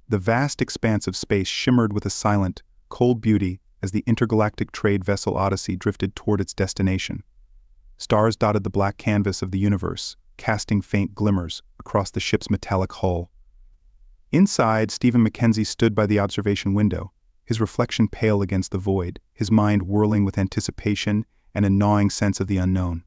The vast expanse of space shimmered with a silent, cold beauty as the intergalactic trade vessel Odyssey drifted toward its destination. Stars dotted the black canvas of the universe, casting faint glimmers across the ship's metallic hull. Inside, Stephen Mackenzie stood by the observation window, his reflection pale against the void, his mind whirling with anticipation and a gnawing sense of the unknown.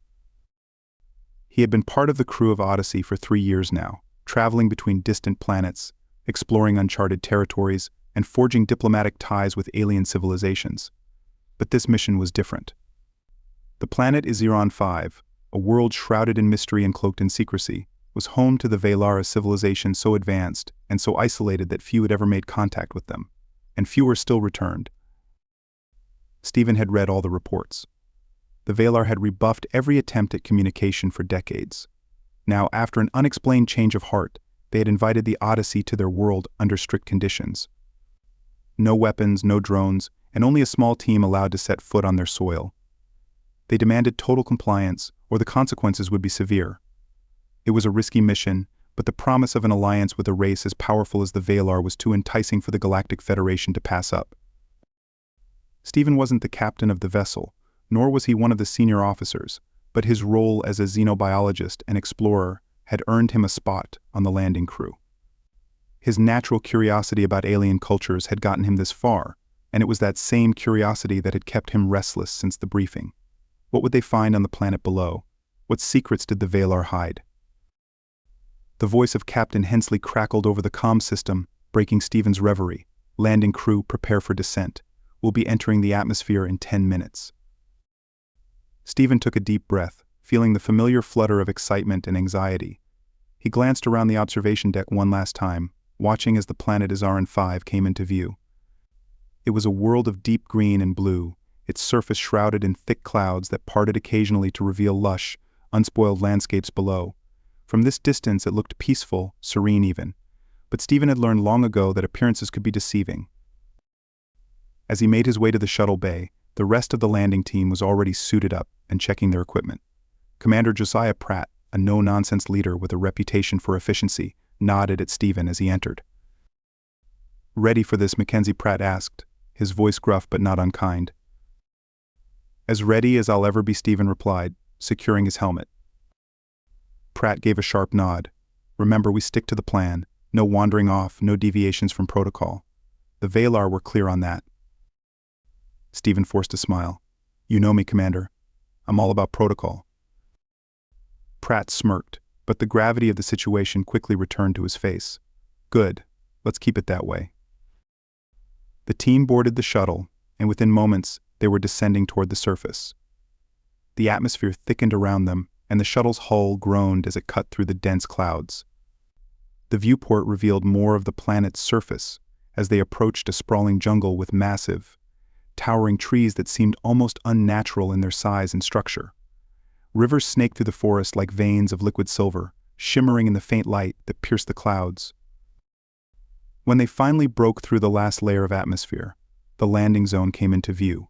He had been part of the crew of Odyssey for 3 years now, traveling between distant planets, exploring uncharted territories, and forging diplomatic ties with alien civilizations. But this mission was different. The planet Izeron 5, a world shrouded in mystery and cloaked in secrecy, was home to the Velara civilization so advanced and so isolated that few had ever made contact with them, and fewer still returned. Stephen had read all the reports. The Velar had rebuffed every attempt at communication for decades. Now, after an unexplained change of heart, they had invited the Odyssey to their world under strict conditions. No weapons, no drones, and only a small team allowed to set foot on their soil. They demanded total compliance, or the consequences would be severe. It was a risky mission, but the promise of an alliance with a race as powerful as the Valar was too enticing for the Galactic Federation to pass up. Stephen wasn't the captain of the vessel, nor was he one of the senior officers, but his role as a xenobiologist and explorer had earned him a spot on the landing crew. His natural curiosity about alien cultures had gotten him this far, and it was that same curiosity that had kept him restless since the briefing. What would they find on the planet below? What secrets did the Valar hide? The voice of Captain Hensley crackled over the comm system, breaking Stephen's reverie. Landing crew, prepare for descent. We'll be entering the atmosphere in 10 minutes. Stephen took a deep breath, feeling the familiar flutter of excitement and anxiety. He glanced around the observation deck one last time, watching as the planet Izeron 5 came into view. It was a world of deep green and blue, its surface shrouded in thick clouds that parted occasionally to reveal lush, unspoiled landscapes below. From this distance it looked peaceful, serene even, but Stephen had learned long ago that appearances could be deceiving. As he made his way to the shuttle bay, the rest of the landing team was already suited up and checking their equipment. Commander Josiah Pratt, a no-nonsense leader with a reputation for efficiency, nodded at Stephen as he entered. "Ready for this?" Mackenzie Pratt asked, his voice gruff but not unkind. "As ready as I'll ever be," Stephen replied, securing his helmet. Pratt gave a sharp nod. "Remember, we stick to the plan. No wandering off, no deviations from protocol. The Valar were clear on that." Stephen forced a smile. "You know me, Commander. I'm all about protocol." Pratt smirked, but the gravity of the situation quickly returned to his face. "Good. Let's keep it that way." The team boarded the shuttle, and within moments, they were descending toward the surface. The atmosphere thickened around them, and the shuttle's hull groaned as it cut through the dense clouds. The viewport revealed more of the planet's surface as they approached a sprawling jungle with massive, towering trees that seemed almost unnatural in their size and structure. Rivers snaked through the forest like veins of liquid silver, shimmering in the faint light that pierced the clouds. When they finally broke through the last layer of atmosphere, the landing zone came into view.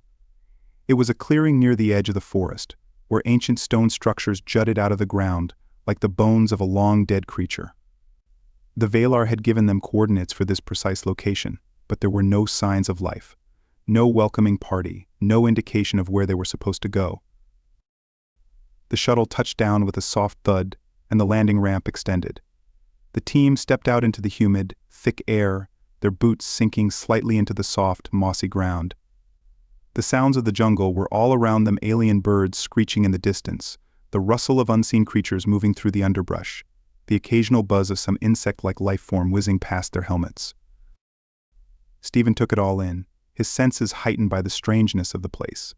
It was a clearing near the edge of the forest, where ancient stone structures jutted out of the ground like the bones of a long-dead creature. The Valar had given them coordinates for this precise location, but there were no signs of life. No welcoming party, no indication of where they were supposed to go. The shuttle touched down with a soft thud, and the landing ramp extended. The team stepped out into the humid, thick air, their boots sinking slightly into the soft, mossy ground. The sounds of the jungle were all around them, alien birds screeching in the distance, the rustle of unseen creatures moving through the underbrush, the occasional buzz of some insect-like life form whizzing past their helmets. Stephen took it all in, his senses heightened by the strangeness of the place.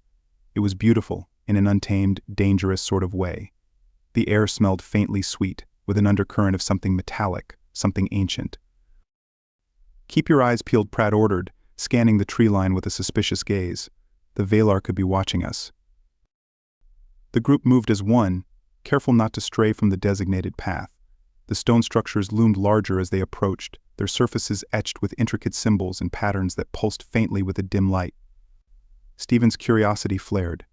It was beautiful, in an untamed, dangerous sort of way. The air smelled faintly sweet, with an undercurrent of something metallic, something ancient. "Keep your eyes peeled," Pratt ordered, scanning the tree line with a suspicious gaze. The Valar could be watching us. The group moved as one, careful not to stray from the designated path. The stone structures loomed larger as they approached, their surfaces etched with intricate symbols and patterns that pulsed faintly with a dim light. Stephen's curiosity flared.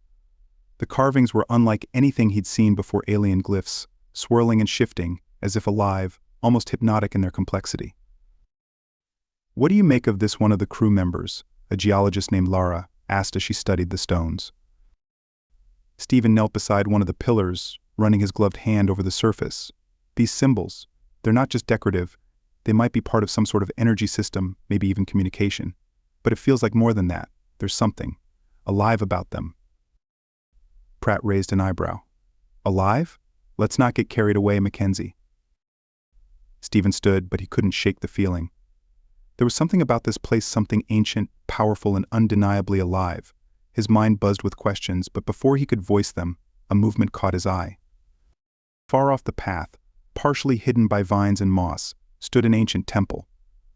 The carvings were unlike anything he'd seen before, alien glyphs, swirling and shifting, as if alive, almost hypnotic in their complexity. "What do you make of this?" one of the crew members, a geologist named Lara, asked as she studied the stones. Stephen knelt beside one of the pillars, running his gloved hand over the surface. "These symbols, they're not just decorative. They might be part of some sort of energy system, maybe even communication. But it feels like more than that. There's something alive about them." Pratt raised an eyebrow. "Alive? Let's not get carried away, Mackenzie." Stephen stood, but he couldn't shake the feeling. There was something about this place, something ancient, powerful, and undeniably alive. His mind buzzed with questions, but before he could voice them, a movement caught his eye. Far off the path, partially hidden by vines and moss, stood an ancient temple.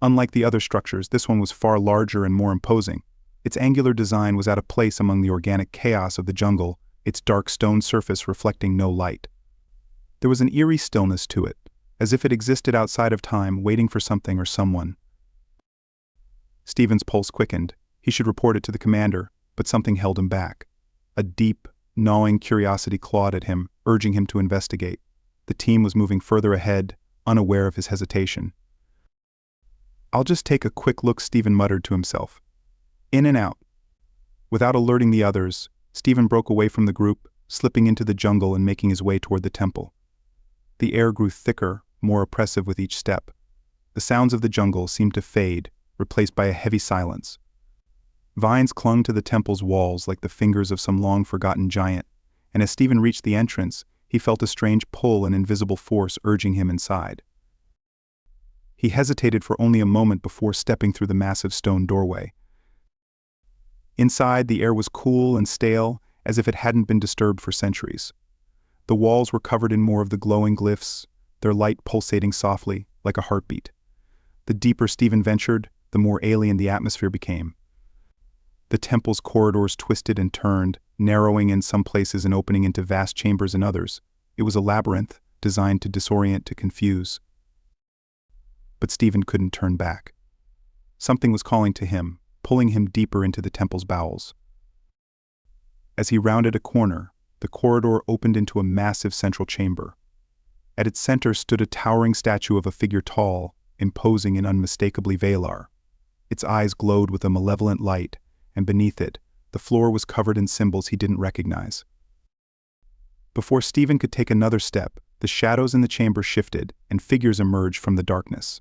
Unlike the other structures, this one was far larger and more imposing. Its angular design was out of place among the organic chaos of the jungle, its dark stone surface reflecting no light. There was an eerie stillness to it, as if it existed outside of time, waiting for something or someone. Stephen's pulse quickened. He should report it to the commander, but something held him back. A deep, gnawing curiosity clawed at him, urging him to investigate. The team was moving further ahead, unaware of his hesitation. "I'll just take a quick look," Stephen muttered to himself. In and out. Without alerting the others, Stephen broke away from the group, slipping into the jungle and making his way toward the temple. The air grew thicker, more oppressive with each step. The sounds of the jungle seemed to fade, replaced by a heavy silence. Vines clung to the temple's walls like the fingers of some long-forgotten giant, and as Stephen reached the entrance, he felt a strange pull, an invisible force urging him inside. He hesitated for only a moment before stepping through the massive stone doorway. Inside, the air was cool and stale, as if it hadn't been disturbed for centuries. The walls were covered in more of the glowing glyphs, their light pulsating softly, like a heartbeat. The deeper Stephen ventured, the more alien the atmosphere became. The temple's corridors twisted and turned, narrowing in some places and opening into vast chambers in others. It was a labyrinth, designed to disorient, to confuse. But Stephen couldn't turn back. Something was calling to him, pulling him deeper into the temple's bowels. As he rounded a corner, the corridor opened into a massive central chamber. At its center stood a towering statue of a figure tall, imposing and unmistakably Valar. Its eyes glowed with a malevolent light, and beneath it, the floor was covered in symbols he didn't recognize. Before Stephen could take another step, the shadows in the chamber shifted, and figures emerged from the darkness.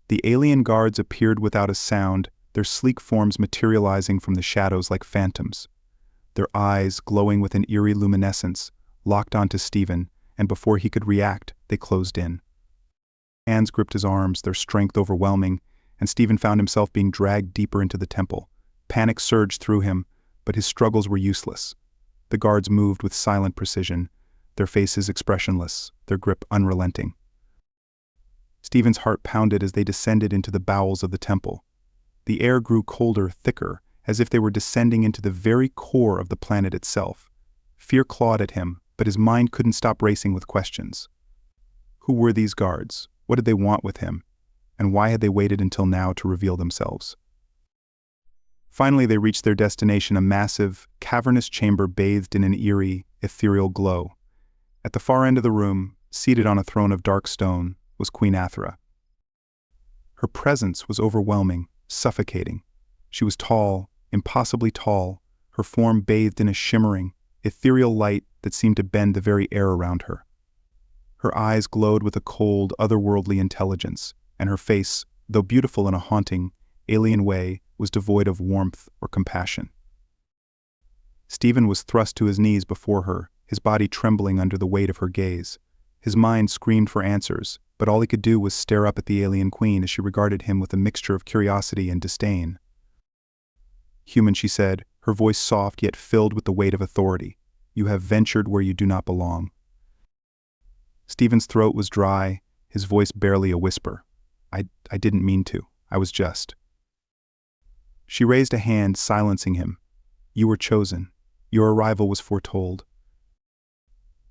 The alien guards appeared without a sound, their sleek forms materializing from the shadows like phantoms. Their eyes, glowing with an eerie luminescence, locked onto Stephen, and before he could react, they closed in. Hands gripped his arms, their strength overwhelming, and Stephen found himself being dragged deeper into the temple. Panic surged through him, but his struggles were useless. The guards moved with silent precision, their faces expressionless, their grip unrelenting. Stephen's heart pounded as they descended into the bowels of the temple. The air grew colder, thicker, as if they were descending into the very core of the planet itself. Fear clawed at him, but his mind couldn't stop racing with questions. Who were these guards? What did they want with him? And why had they waited until now to reveal themselves? Finally, they reached their destination, a massive, cavernous chamber bathed in an eerie, ethereal glow. At the far end of the room, seated on a throne of dark stone, was Queen Athra. Her presence was overwhelming, suffocating. She was tall, impossibly tall, her form bathed in a shimmering, ethereal light that seemed to bend the very air around her. Her eyes glowed with a cold, otherworldly intelligence, and her face, though beautiful in a haunting, alien way, was devoid of warmth or compassion. Stephen was thrust to his knees before her, his body trembling under the weight of her gaze. His mind screamed for answers, but all he could do was stare up at the alien queen as she regarded him with a mixture of curiosity and disdain. "Human," she said, her voice soft yet filled with the weight of authority, "you have ventured where you do not belong." Stephen's throat was dry, his voice barely a whisper. I didn't mean to. I was just." She raised a hand, silencing him. "You were chosen. Your arrival was foretold."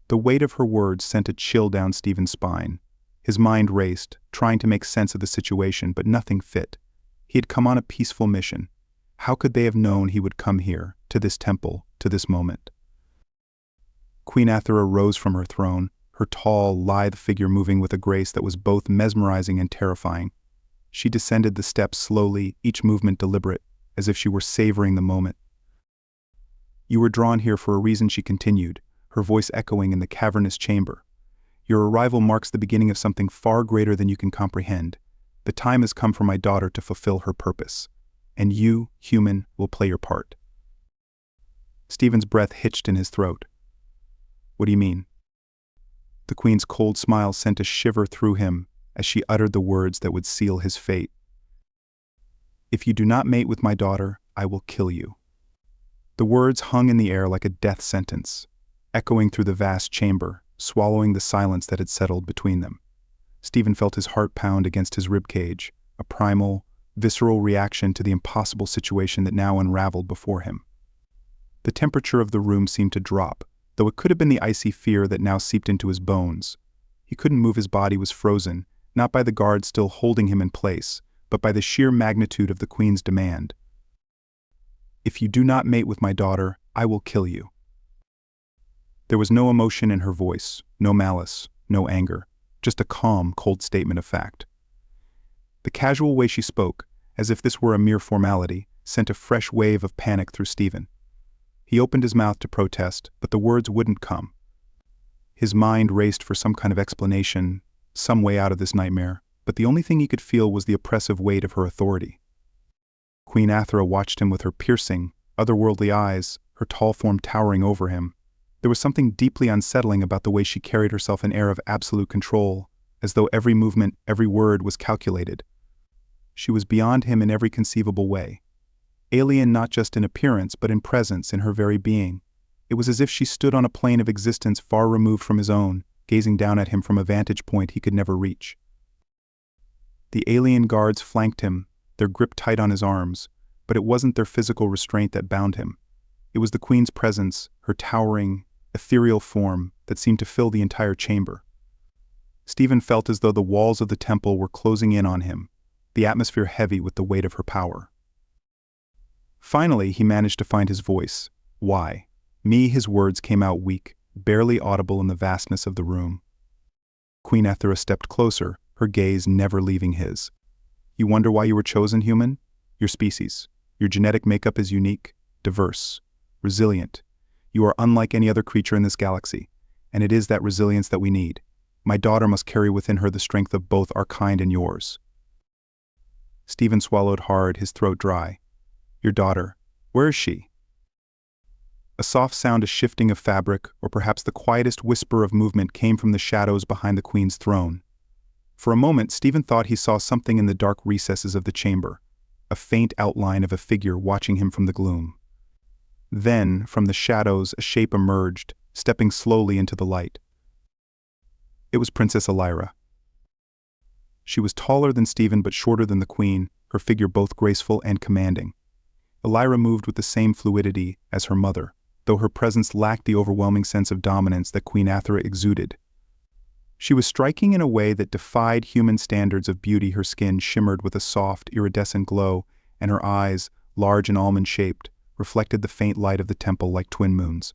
The weight of her words sent a chill down Stephen's spine. His mind raced, trying to make sense of the situation, but nothing fit. He had come on a peaceful mission. How could they have known he would come here, to this temple, to this moment? Queen Athra rose from her throne, her tall, lithe figure moving with a grace that was both mesmerizing and terrifying. She descended the steps slowly, each movement deliberate, as if she were savoring the moment. "You were drawn here for a reason," she continued, her voice echoing in the cavernous chamber. "Your arrival marks the beginning of something far greater than you can comprehend. The time has come for my daughter to fulfill her purpose. And you, human, will play your part." Stephen's breath hitched in his throat. "What do you mean?" The Queen's cold smile sent a shiver through him as she uttered the words that would seal his fate. "If you do not mate with my daughter, I will kill you." The words hung in the air like a death sentence, echoing through the vast chamber, swallowing the silence that had settled between them. Stephen felt his heart pound against his ribcage, a primal, visceral reaction to the impossible situation that now unraveled before him. The temperature of the room seemed to drop, though it could have been the icy fear that now seeped into his bones. He couldn't move, his body was frozen, not by the guards still holding him in place, but by the sheer magnitude of the Queen's demand. "If you do not mate with my daughter, I will kill you." There was no emotion in her voice, no malice, no anger, just a calm, cold statement of fact. The casual way she spoke, as if this were a mere formality, sent a fresh wave of panic through Stephen. He opened his mouth to protest, but the words wouldn't come. His mind raced for some kind of explanation, some way out of this nightmare, but the only thing he could feel was the oppressive weight of her authority. Queen Athra watched him with her piercing, otherworldly eyes, her tall form towering over him. There was something deeply unsettling about the way she carried herself, an air of absolute control, as though every movement, every word was calculated. She was beyond him in every conceivable way. Alien not just in appearance but in presence, in her very being. It was as if she stood on a plane of existence far removed from his own, gazing down at him from a vantage point he could never reach. The alien guards flanked him, their grip tight on his arms, but it wasn't their physical restraint that bound him. It was the Queen's presence, her towering, ethereal form, that seemed to fill the entire chamber. Stephen felt as though the walls of the temple were closing in on him, the atmosphere heavy with the weight of her power. Finally, he managed to find his voice. "Why? Me," his words came out weak, barely audible in the vastness of the room. Queen Athra stepped closer, her gaze never leaving his. "You wonder why you were chosen, human? Your species. Your genetic makeup is unique, diverse, resilient. You are unlike any other creature in this galaxy, and it is that resilience that we need. My daughter must carry within her the strength of both our kind and yours." Stephen swallowed hard, his throat dry. "Your daughter, where is she?" A soft sound, a shifting of fabric, or perhaps the quietest whisper of movement came from the shadows behind the Queen's throne. For a moment, Stephen thought he saw something in the dark recesses of the chamber, a faint outline of a figure watching him from the gloom. Then, from the shadows, a shape emerged, stepping slowly into the light. It was Princess Elira. She was taller than Stephen but shorter than the Queen, her figure both graceful and commanding. Elira moved with the same fluidity as her mother, though her presence lacked the overwhelming sense of dominance that Queen Athra exuded. She was striking in a way that defied human standards of beauty. Her skin shimmered with a soft, iridescent glow, and her eyes, large and almond-shaped, reflected the faint light of the temple like twin moons.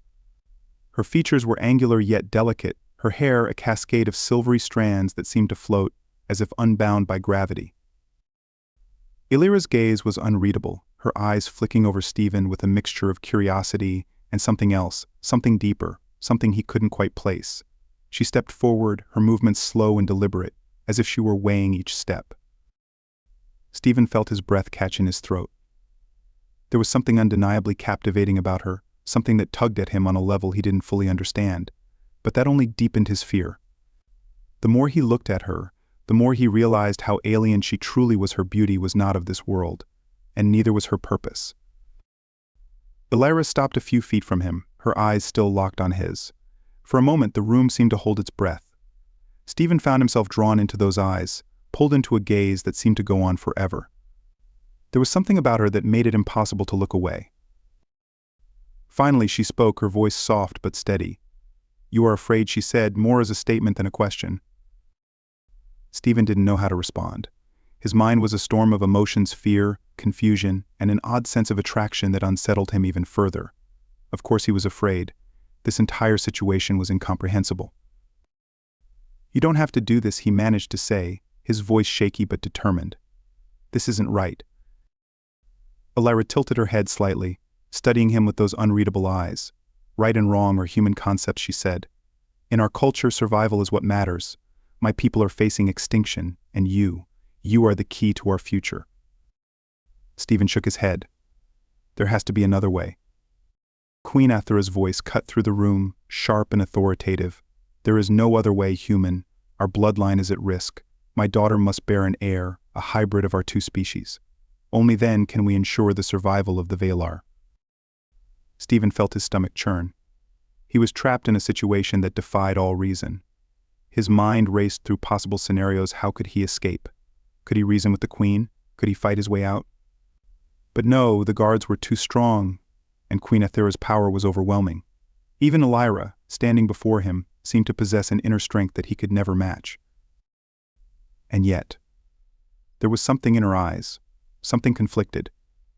Her features were angular yet delicate, her hair a cascade of silvery strands that seemed to float, as if unbound by gravity. Elira's gaze was unreadable, her eyes flicking over Stephen with a mixture of curiosity and something else, something deeper, something he couldn't quite place. She stepped forward, her movements slow and deliberate, as if she were weighing each step. Stephen felt his breath catch in his throat. There was something undeniably captivating about her, something that tugged at him on a level he didn't fully understand, but that only deepened his fear. The more he looked at her, the more he realized how alien she truly was. Her beauty was not of this world, and neither was her purpose. Elira stopped a few feet from him, her eyes still locked on his. For a moment the room seemed to hold its breath. Stephen found himself drawn into those eyes, pulled into a gaze that seemed to go on forever. There was something about her that made it impossible to look away. Finally she spoke, her voice soft but steady. "You are afraid," she said, more as a statement than a question. Stephen didn't know how to respond. His mind was a storm of emotions, fear, confusion, and an odd sense of attraction that unsettled him even further. Of course he was afraid. This entire situation was incomprehensible. "You don't have to do this," he managed to say, his voice shaky but determined. This isn't right. Elira tilted her head slightly, studying him with those unreadable eyes. Right and wrong are human concepts, she said. In our culture, survival is what matters. My people are facing extinction, and you are the key to our future. Stephen shook his head. There has to be another way. Queen Athera's voice cut through the room, sharp and authoritative. There is no other way, human. Our bloodline is at risk. My daughter must bear an heir, a hybrid of our two species. Only then can we ensure the survival of the Valar. Stephen felt his stomach churn. He was trapped in a situation that defied all reason. His mind raced through possible scenarios. How could he escape? Could he reason with the Queen? Could he fight his way out? But no, the guards were too strong, and Queen Athera's power was overwhelming. Even Elira, standing before him, seemed to possess an inner strength that he could never match. And yet, there was something in her eyes, something conflicted.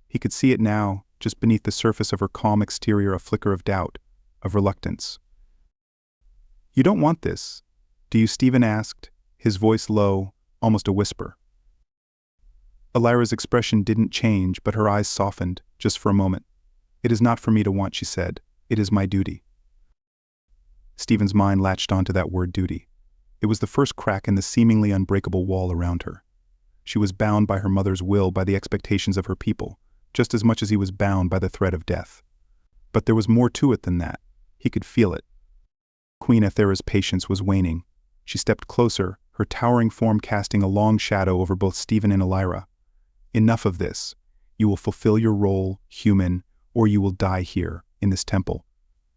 He could see it now, just beneath the surface of her calm exterior, a flicker of doubt, of reluctance. "You don't want this, do you?" Stephen asked, his voice low, almost a whisper. Elira's expression didn't change, but her eyes softened, just for a moment. "It is not for me to want," she said. "It is my duty." Stephen's mind latched onto that word duty. It was the first crack in the seemingly unbreakable wall around her. She was bound by her mother's will, by the expectations of her people, just as much as he was bound by the threat of death. But there was more to it than that. He could feel it. Queen Athera's patience was waning. She stepped closer, her towering form casting a long shadow over both Stephen and Elira. "Enough of this. You will fulfill your role, human, or you will die here, in this temple.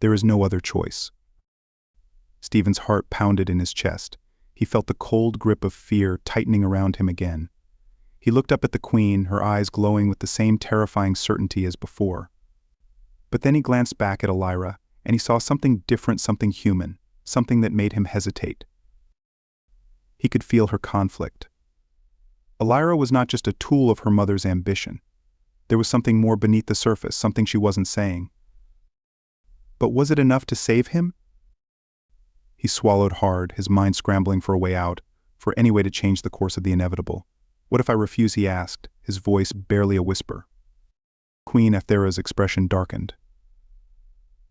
There is no other choice." Stephen's heart pounded in his chest. He felt the cold grip of fear tightening around him again. He looked up at the Queen, her eyes glowing with the same terrifying certainty as before. But then he glanced back at Elira, and he saw something different, something human, something that made him hesitate. He could feel her conflict. Elira was not just a tool of her mother's ambition. There was something more beneath the surface, something she wasn't saying. But was it enough to save him? He swallowed hard, his mind scrambling for a way out, for any way to change the course of the inevitable. "What if I refuse?" he asked, his voice barely a whisper. Queen Athera's expression darkened.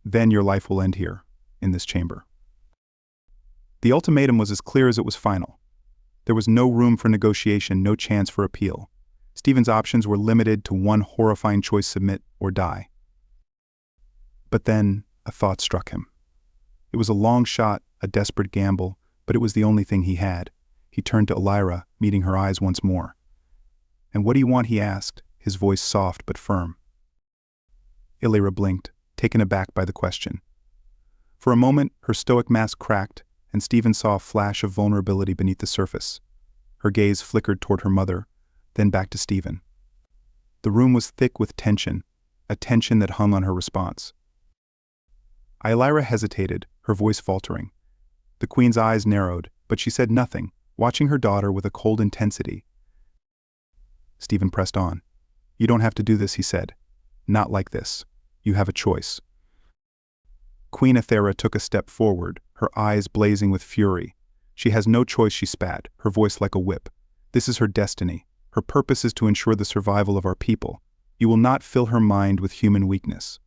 "Then your life will end here, in this chamber." The ultimatum was as clear as it was final. There was no room for negotiation, no chance for appeal. Stephen's options were limited to one horrifying choice: submit or die. But then a thought struck him. It was a long shot, a desperate gamble, but it was the only thing he had. He turned to Elira, meeting her eyes once more. "And what do you want?" he asked, his voice soft but firm. Elira blinked, taken aback by the question. For a moment, her stoic mask cracked, and Stephen saw a flash of vulnerability beneath the surface. Her gaze flickered toward her mother, then back to Stephen. The room was thick with tension, a tension that hung on her response. Elira hesitated, her voice faltering. The Queen's eyes narrowed, but she said nothing, watching her daughter with a cold intensity. Stephen pressed on. "You don't have to do this," he said. "Not like this. You have a choice." Queen Athera took a step forward, her eyes blazing with fury. "She has no choice," she spat, her voice like a whip. "This is her destiny. Her purpose is to ensure the survival of our people. You will not fill her mind with human weakness."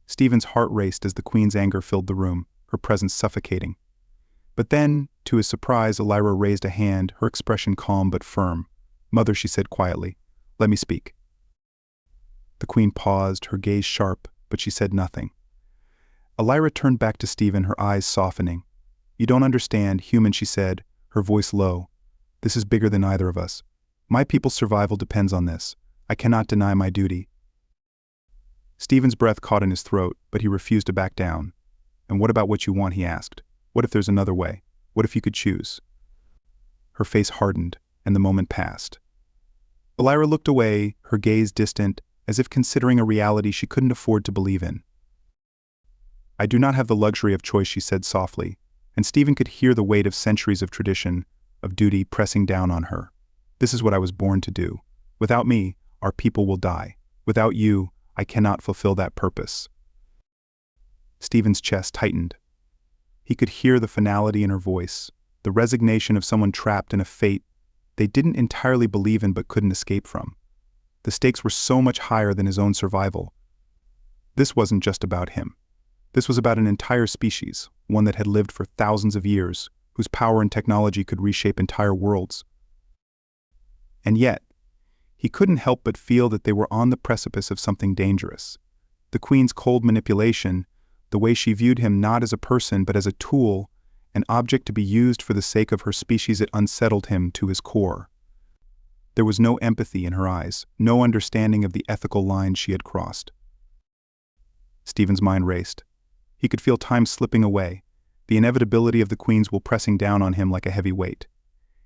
Stephen's heart raced as the Queen's anger filled the room, her presence suffocating. But then, to his surprise, Elira raised a hand, her expression calm but firm. "Mother," she said quietly, "let me speak." The Queen paused, her gaze sharp, but she said nothing. Elira turned back to Stephen, her eyes softening. "You don't understand, human," she said, her voice low. "This is bigger than either of us. My people's survival depends on this. I cannot deny my duty." Stephen's breath caught in his throat, but he refused to back down. "And what about what you want?" he asked. "What if there's another way? What if you could choose?" Her face hardened, and the moment passed. Elira looked away, her gaze distant, as if considering a reality she couldn't afford to believe in. "I do not have the luxury of choice," she said softly, and Stephen could hear the weight of centuries of tradition, of duty pressing down on her. "This is what I was born to do. Without me, our people will die. Without you, I cannot fulfill that purpose." Stephen's chest tightened. He could hear the finality in her voice, the resignation of someone trapped in a fate they didn't entirely believe in but couldn't escape from. The stakes were so much higher than his own survival. This wasn't just about him. This was about an entire species, one that had lived for thousands of years, whose power and technology could reshape entire worlds. And yet, he couldn't help but feel that they were on the precipice of something dangerous. The Queen's cold manipulation, the way she viewed him not as a person but as a tool, an object to be used for the sake of her species, it unsettled him to his core. There was no empathy in her eyes, no understanding of the ethical lines she had crossed. Stephen's mind raced. He could feel time slipping away, the inevitability of the Queen's will pressing down on him like a heavy weight.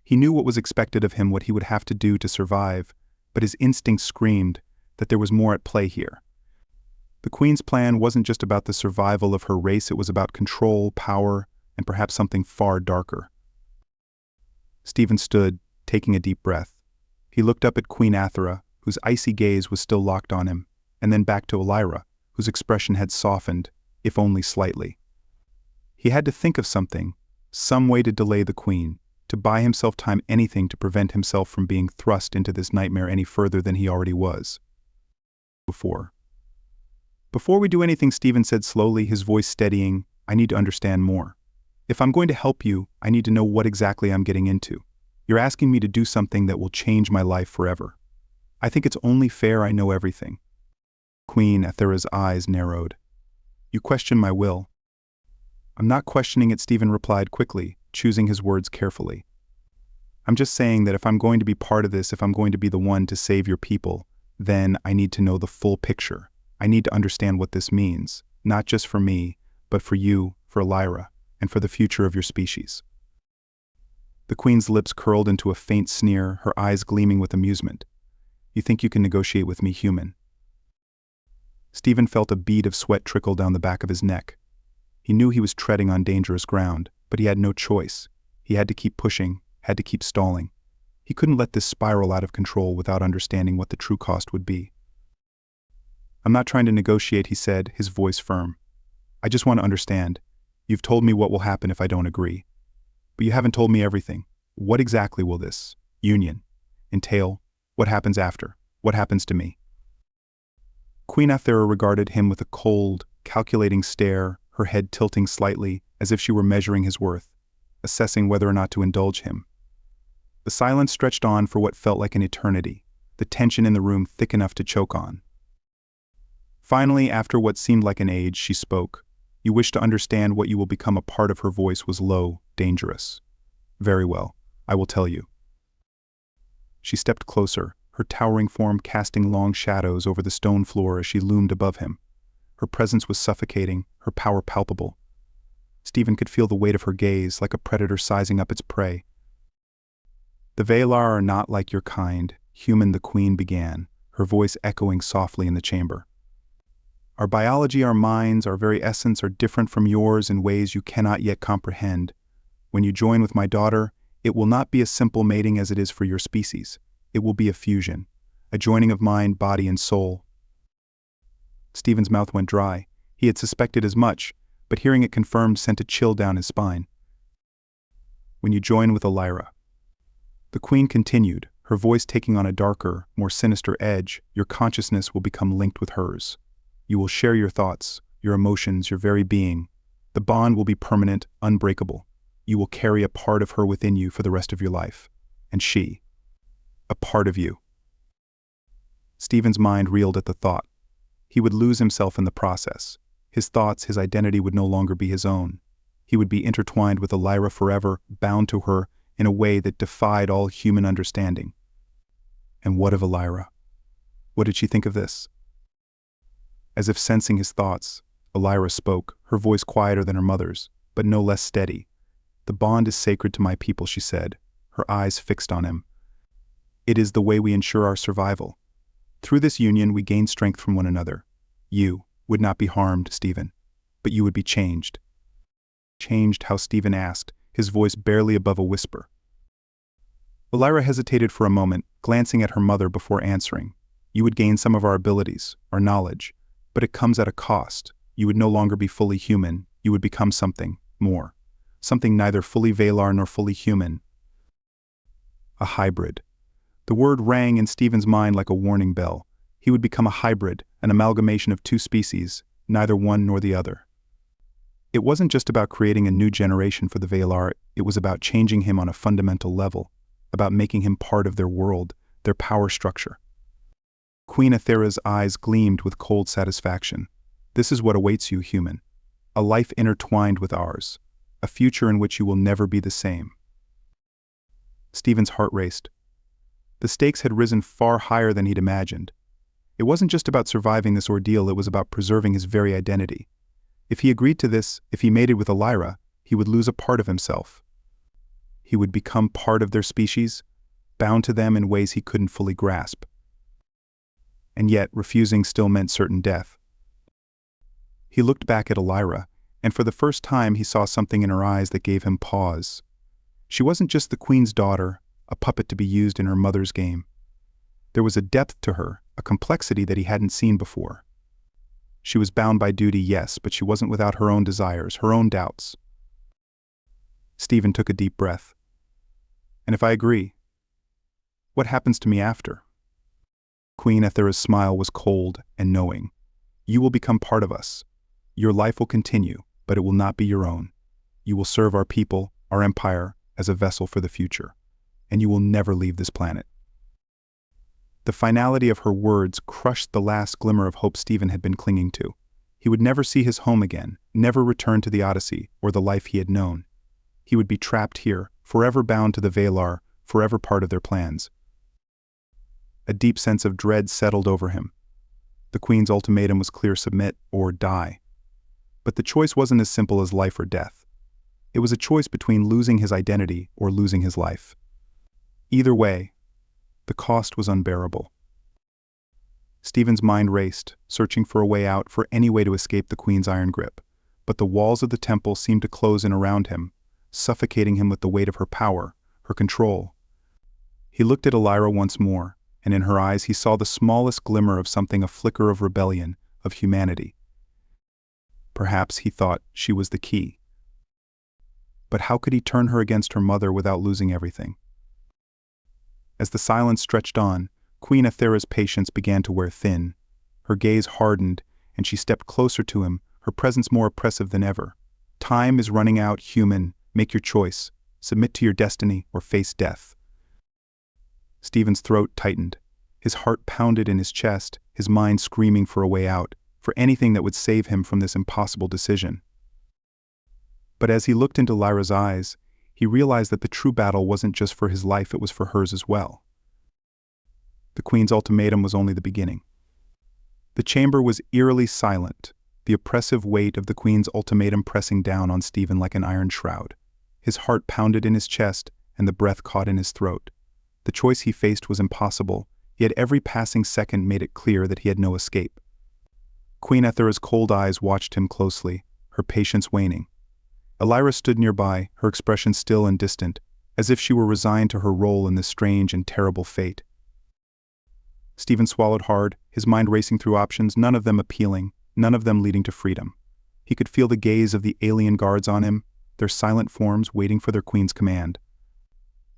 He knew what was expected of him, what he would have to do to survive, but his instinct screamed that there was more at play here. The Queen's plan wasn't just about the survival of her race, it was about control, power, and perhaps something far darker. Stephen stood, taking a deep breath. He looked up at Queen Athera, whose icy gaze was still locked on him, and then back to Elira, whose expression had softened, if only slightly. He had to think of something, some way to delay the Queen, to buy himself time, anything to prevent himself from being thrust into this nightmare any further than he already was. Before we do anything, Stephen said slowly, his voice steadying, I need to understand more. If I'm going to help you, I need to know what exactly I'm getting into. You're asking me to do something that will change my life forever. I think it's only fair I know everything. Queen Athera's eyes narrowed. You question my will. I'm not questioning it, Stephen replied quickly, choosing his words carefully. I'm just saying that if I'm going to be part of this, if I'm going to be the one to save your people, then I need to know the full picture. I need to understand what this means, not just for me, but for you, for Elira, and for the future of your species. The Queen's lips curled into a faint sneer, her eyes gleaming with amusement. You think you can negotiate with me, human? Stephen felt a bead of sweat trickle down the back of his neck. He knew he was treading on dangerous ground, but he had no choice. He had to keep pushing, had to keep stalling. He couldn't let this spiral out of control without understanding what the true cost would be. I'm not trying to negotiate, he said, his voice firm. I just want to understand. You've told me what will happen if I don't agree. But you haven't told me everything. What exactly will this union entail? What happens after? What happens to me? Queen Athera regarded him with a cold, calculating stare, her head tilting slightly as if she were measuring his worth, assessing whether or not to indulge him. The silence stretched on for what felt like an eternity, the tension in the room thick enough to choke on. Finally, after what seemed like an age, she spoke. You wish to understand what you will become. A part of her voice was low, dangerous. Very well, I will tell you. She stepped closer, her towering form casting long shadows over the stone floor as she loomed above him. Her presence was suffocating, her power palpable. Stephen could feel the weight of her gaze, like a predator sizing up its prey. The Valar are not like your kind, human, the Queen began, her voice echoing softly in the chamber. Our biology, our minds, our very essence are different from yours in ways you cannot yet comprehend. When you join with my daughter, it will not be a simple mating as it is for your species. It will be a fusion, a joining of mind, body, and soul. Stephen's mouth went dry. He had suspected as much, but hearing it confirmed sent a chill down his spine. When you join with Elira. The Queen continued, her voice taking on a darker, more sinister edge, your consciousness will become linked with hers. You will share your thoughts, your emotions, your very being. The bond will be permanent, unbreakable. You will carry a part of her within you for the rest of your life. And she, a part of you. Stephen's mind reeled at the thought. He would lose himself in the process. His thoughts, his identity would no longer be his own. He would be intertwined with Elira forever, bound to her in a way that defied all human understanding. And what of Elira? What did she think of this? As if sensing his thoughts, Elira spoke, her voice quieter than her mother's, but no less steady. The bond is sacred to my people, she said, her eyes fixed on him. It is the way we ensure our survival. Through this union, we gain strength from one another. You would not be harmed, Stephen, but you would be changed. Changed how? Stephen asked, his voice barely above a whisper. Elira hesitated for a moment, glancing at her mother before answering. You would gain some of our abilities, our knowledge, but it comes at a cost. You would no longer be fully human, you would become something more. Something neither fully Valar nor fully human. A hybrid. The word rang in Stephen's mind like a warning bell. He would become a hybrid, an amalgamation of two species, neither one nor the other. It wasn't just about creating a new generation for the Valar, it was about changing him on a fundamental level, about making him part of their world, their power structure. Queen Ethera's eyes gleamed with cold satisfaction. This is what awaits you, human. A life intertwined with ours. A future in which you will never be the same. Stephen's heart raced. The stakes had risen far higher than he'd imagined. It wasn't just about surviving this ordeal, it was about preserving his very identity. If he agreed to this, if he mated with Elira, he would lose a part of himself. He would become part of their species, bound to them in ways he couldn't fully grasp. And yet, refusing still meant certain death. He looked back at Elira, and for the first time he saw something in her eyes that gave him pause. She wasn't just the queen's daughter, a puppet to be used in her mother's game. There was a depth to her, a complexity that he hadn't seen before. She was bound by duty, yes, but she wasn't without her own desires, her own doubts. Stephen took a deep breath. And if I agree, what happens to me after? Queen Ethera's smile was cold and knowing. You will become part of us. Your life will continue, but it will not be your own. You will serve our people, our empire, as a vessel for the future. And you will never leave this planet. The finality of her words crushed the last glimmer of hope Stephen had been clinging to. He would never see his home again, never return to the Odyssey or the life he had known. He would be trapped here, forever bound to the Valar, forever part of their plans. A deep sense of dread settled over him. The Queen's ultimatum was clear: submit or die. But the choice wasn't as simple as life or death. It was a choice between losing his identity or losing his life. Either way, the cost was unbearable. Stephen's mind raced, searching for a way out, for any way to escape the Queen's iron grip. But the walls of the temple seemed to close in around him, suffocating him with the weight of her power, her control. He looked at Elira once more, and in her eyes he saw the smallest glimmer of something, a flicker of rebellion, of humanity. Perhaps, he thought, she was the key. But how could he turn her against her mother without losing everything? As the silence stretched on, Queen Ethera's patience began to wear thin. Her gaze hardened, and she stepped closer to him, her presence more oppressive than ever. Time is running out, human. Make your choice. Submit to your destiny or face death. Stephen's throat tightened. His heart pounded in his chest, his mind screaming for a way out, for anything that would save him from this impossible decision. But as he looked into Lyra's eyes, he realized that the true battle wasn't just for his life, it was for hers as well. The Queen's ultimatum was only the beginning. The chamber was eerily silent, the oppressive weight of the Queen's ultimatum pressing down on Stephen like an iron shroud. His heart pounded in his chest, and the breath caught in his throat. The choice he faced was impossible, yet every passing second made it clear that he had no escape. Queen Ethera's cold eyes watched him closely, her patience waning. Elira stood nearby, her expression still and distant, as if she were resigned to her role in this strange and terrible fate. Stephen swallowed hard, his mind racing through options, none of them appealing, none of them leading to freedom. He could feel the gaze of the alien guards on him, their silent forms waiting for their queen's command.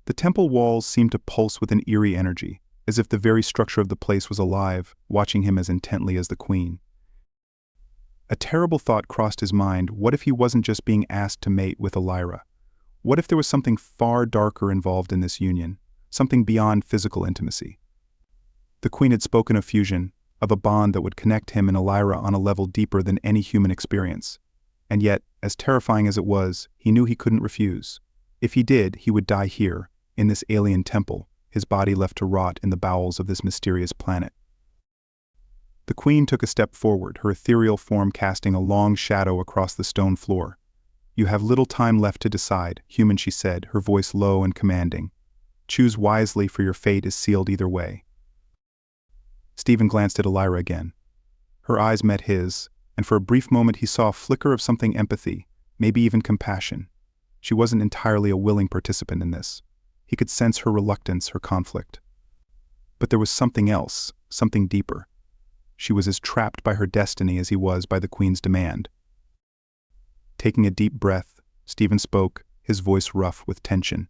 The temple walls seemed to pulse with an eerie energy, as if the very structure of the place was alive, watching him as intently as the queen. A terrible thought crossed his mind. What if he wasn't just being asked to mate with Elira? What if there was something far darker involved in this union, something beyond physical intimacy? The Queen had spoken of fusion, of a bond that would connect him and Elira on a level deeper than any human experience. And yet, as terrifying as it was, he knew he couldn't refuse. If he did, he would die here, in this alien temple, his body left to rot in the bowels of this mysterious planet. The Queen took a step forward, her ethereal form casting a long shadow across the stone floor. "You have little time left to decide, human," she said, her voice low and commanding. "Choose wisely, for your fate is sealed either way." Stephen glanced at Elira again. Her eyes met his, and for a brief moment he saw a flicker of something: empathy, maybe even compassion. She wasn't entirely a willing participant in this. He could sense her reluctance, her conflict. But there was something else, something deeper. She was as trapped by her destiny as he was by the Queen's demand. Taking a deep breath, Stephen spoke, his voice rough with tension.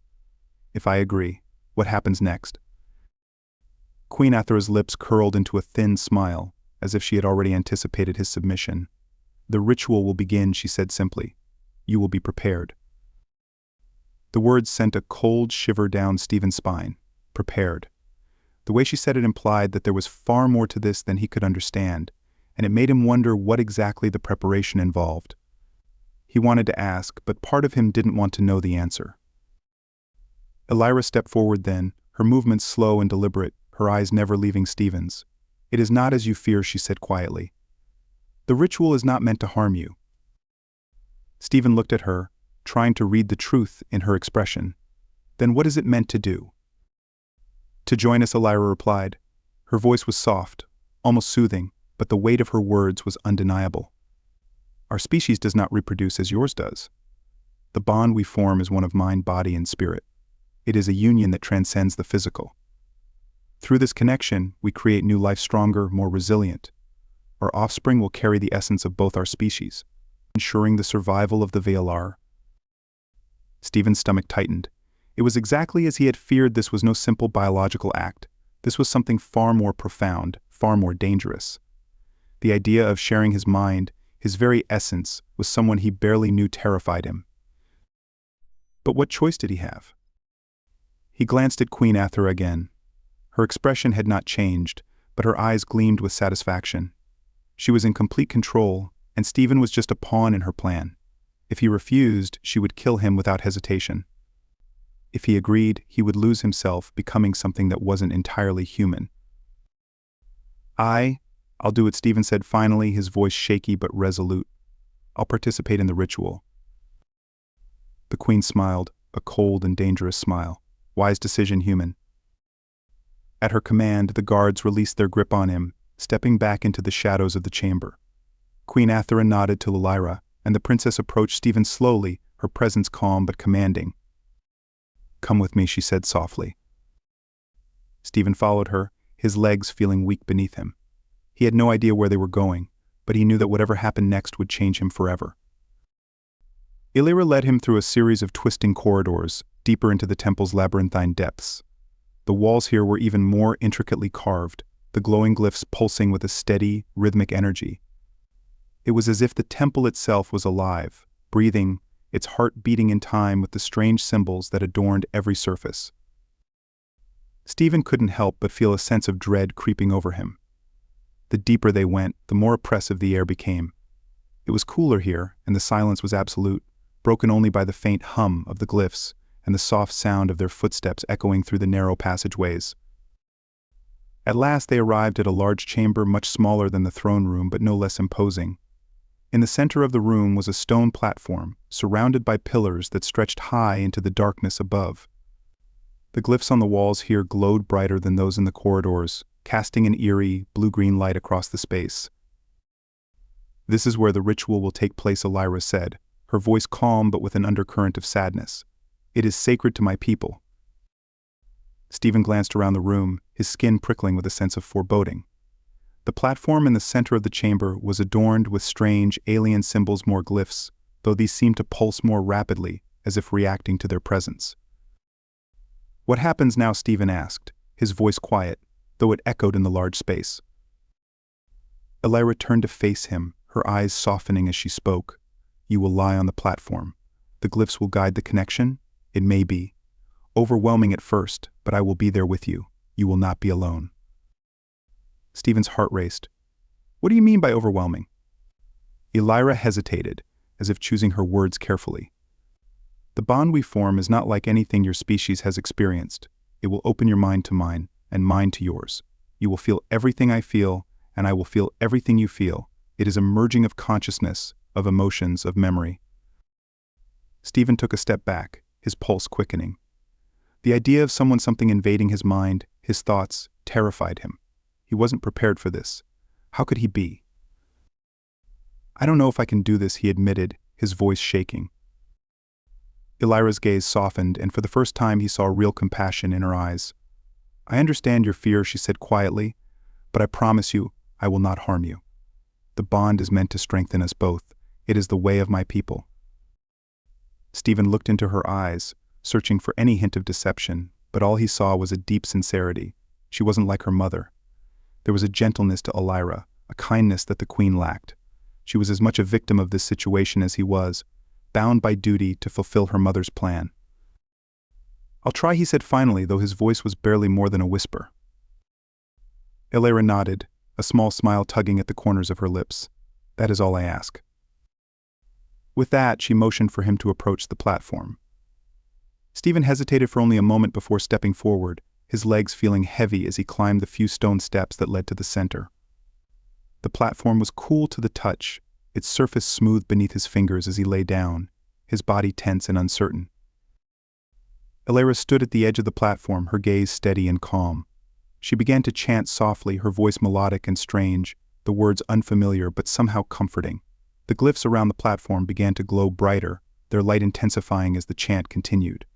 "If I agree, What happens next? Queen Athera's lips curled into a thin smile, as if she had already anticipated his submission. The ritual will begin, she said simply. You will be prepared. The words sent a cold shiver down Stephen's spine. Prepared. The way she said it implied that there was far more to this than he could understand, and it made him wonder what exactly the preparation involved. He wanted to ask, but part of him didn't want to know the answer. Elira stepped forward then, her movements slow and deliberate, her eyes never leaving Stephen's. It is not as you fear, she said quietly. The ritual is not meant to harm you. Stephen looked at her, trying to read the truth in her expression. Then what is it meant to do? To join us, Elira replied. Her voice was soft, almost soothing, but the weight of her words was undeniable. Our species does not reproduce as yours does. The bond we form is one of mind, body, and spirit. It is a union that transcends the physical. Through this connection, we create new life stronger, more resilient. Our offspring will carry the essence of both our species, ensuring the survival of the Valar. Stephen's stomach tightened. It was exactly as he had feared. This was no simple biological act. This was something far more profound, far more dangerous. The idea of sharing his mind, his very essence, with someone he barely knew terrified him. But what choice did he have? He glanced at Queen Athera again. Her expression had not changed, but her eyes gleamed with satisfaction. She was in complete control, and Stephen was just a pawn in her plan. If he refused, she would kill him without hesitation. If he agreed, he would lose himself, becoming something that wasn't entirely human. I'll do it, Stephen said finally, his voice shaky but resolute. I'll participate in the ritual. The Queen smiled, a cold and dangerous smile. Wise decision, human. At her command, the guards released their grip on him, stepping back into the shadows of the chamber. Queen Athera nodded to Elira, and the princess approached Stephen slowly, her presence calm but commanding. Come with me, she said softly. Stephen followed her, his legs feeling weak beneath him. He had no idea where they were going, but he knew that whatever happened next would change him forever. Elira led him through a series of twisting corridors, deeper into the temple's labyrinthine depths. The walls here were even more intricately carved, the glowing glyphs pulsing with a steady, rhythmic energy. It was as if the temple itself was alive, breathing, its heart beating in time with the strange symbols that adorned every surface. Stephen couldn't help but feel a sense of dread creeping over him. The deeper they went, the more oppressive the air became. It was cooler here, and the silence was absolute, broken only by the faint hum of the glyphs and the soft sound of their footsteps echoing through the narrow passageways. At last they arrived at a large chamber much smaller than the throne room but no less imposing. In the center of the room was a stone platform, surrounded by pillars that stretched high into the darkness above. The glyphs on the walls here glowed brighter than those in the corridors, casting an eerie, blue-green light across the space. This is where the ritual will take place, Elira said, her voice calm but with an undercurrent of sadness. It is sacred to my people. Stephen glanced around the room, his skin prickling with a sense of foreboding. The platform in the center of the chamber was adorned with strange, alien symbols, more glyphs, though these seemed to pulse more rapidly, as if reacting to their presence. What happens now? Stephen asked, his voice quiet, though it echoed in the large space. Elira turned to face him, her eyes softening as she spoke. You will lie on the platform. The glyphs will guide the connection. It may be overwhelming at first, but I will be there with you. You will not be alone. Stephen's heart raced. What do you mean by overwhelming? Elira hesitated, as if choosing her words carefully. The bond we form is not like anything your species has experienced. It will open your mind to mine, and mine to yours. You will feel everything I feel, and I will feel everything you feel. It is a merging of consciousness, of emotions, of memory. Stephen took a step back, his pulse quickening. The idea of something invading his mind, his thoughts, terrified him. He wasn't prepared for this. How could he be? I don't know if I can do this, he admitted, his voice shaking. Elira's gaze softened, and for the first time he saw real compassion in her eyes. I understand your fear, she said quietly, but I promise you, I will not harm you. The bond is meant to strengthen us both. It is the way of my people. Stephen looked into her eyes, searching for any hint of deception, but all he saw was a deep sincerity. She wasn't like her mother. There was a gentleness to Elira, a kindness that the queen lacked. She was as much a victim of this situation as he was, bound by duty to fulfill her mother's plan. "I'll try," he said finally, though his voice was barely more than a whisper. Elira nodded, a small smile tugging at the corners of her lips. "That is all I ask." With that, she motioned for him to approach the platform. Stephen hesitated for only a moment before stepping forward, his legs feeling heavy as he climbed the few stone steps that led to the center. The platform was cool to the touch, its surface smooth beneath his fingers as he lay down, his body tense and uncertain. Elira stood at the edge of the platform, her gaze steady and calm. She began to chant softly, her voice melodic and strange, the words unfamiliar but somehow comforting. The glyphs around the platform began to glow brighter, their light intensifying as the chant continued.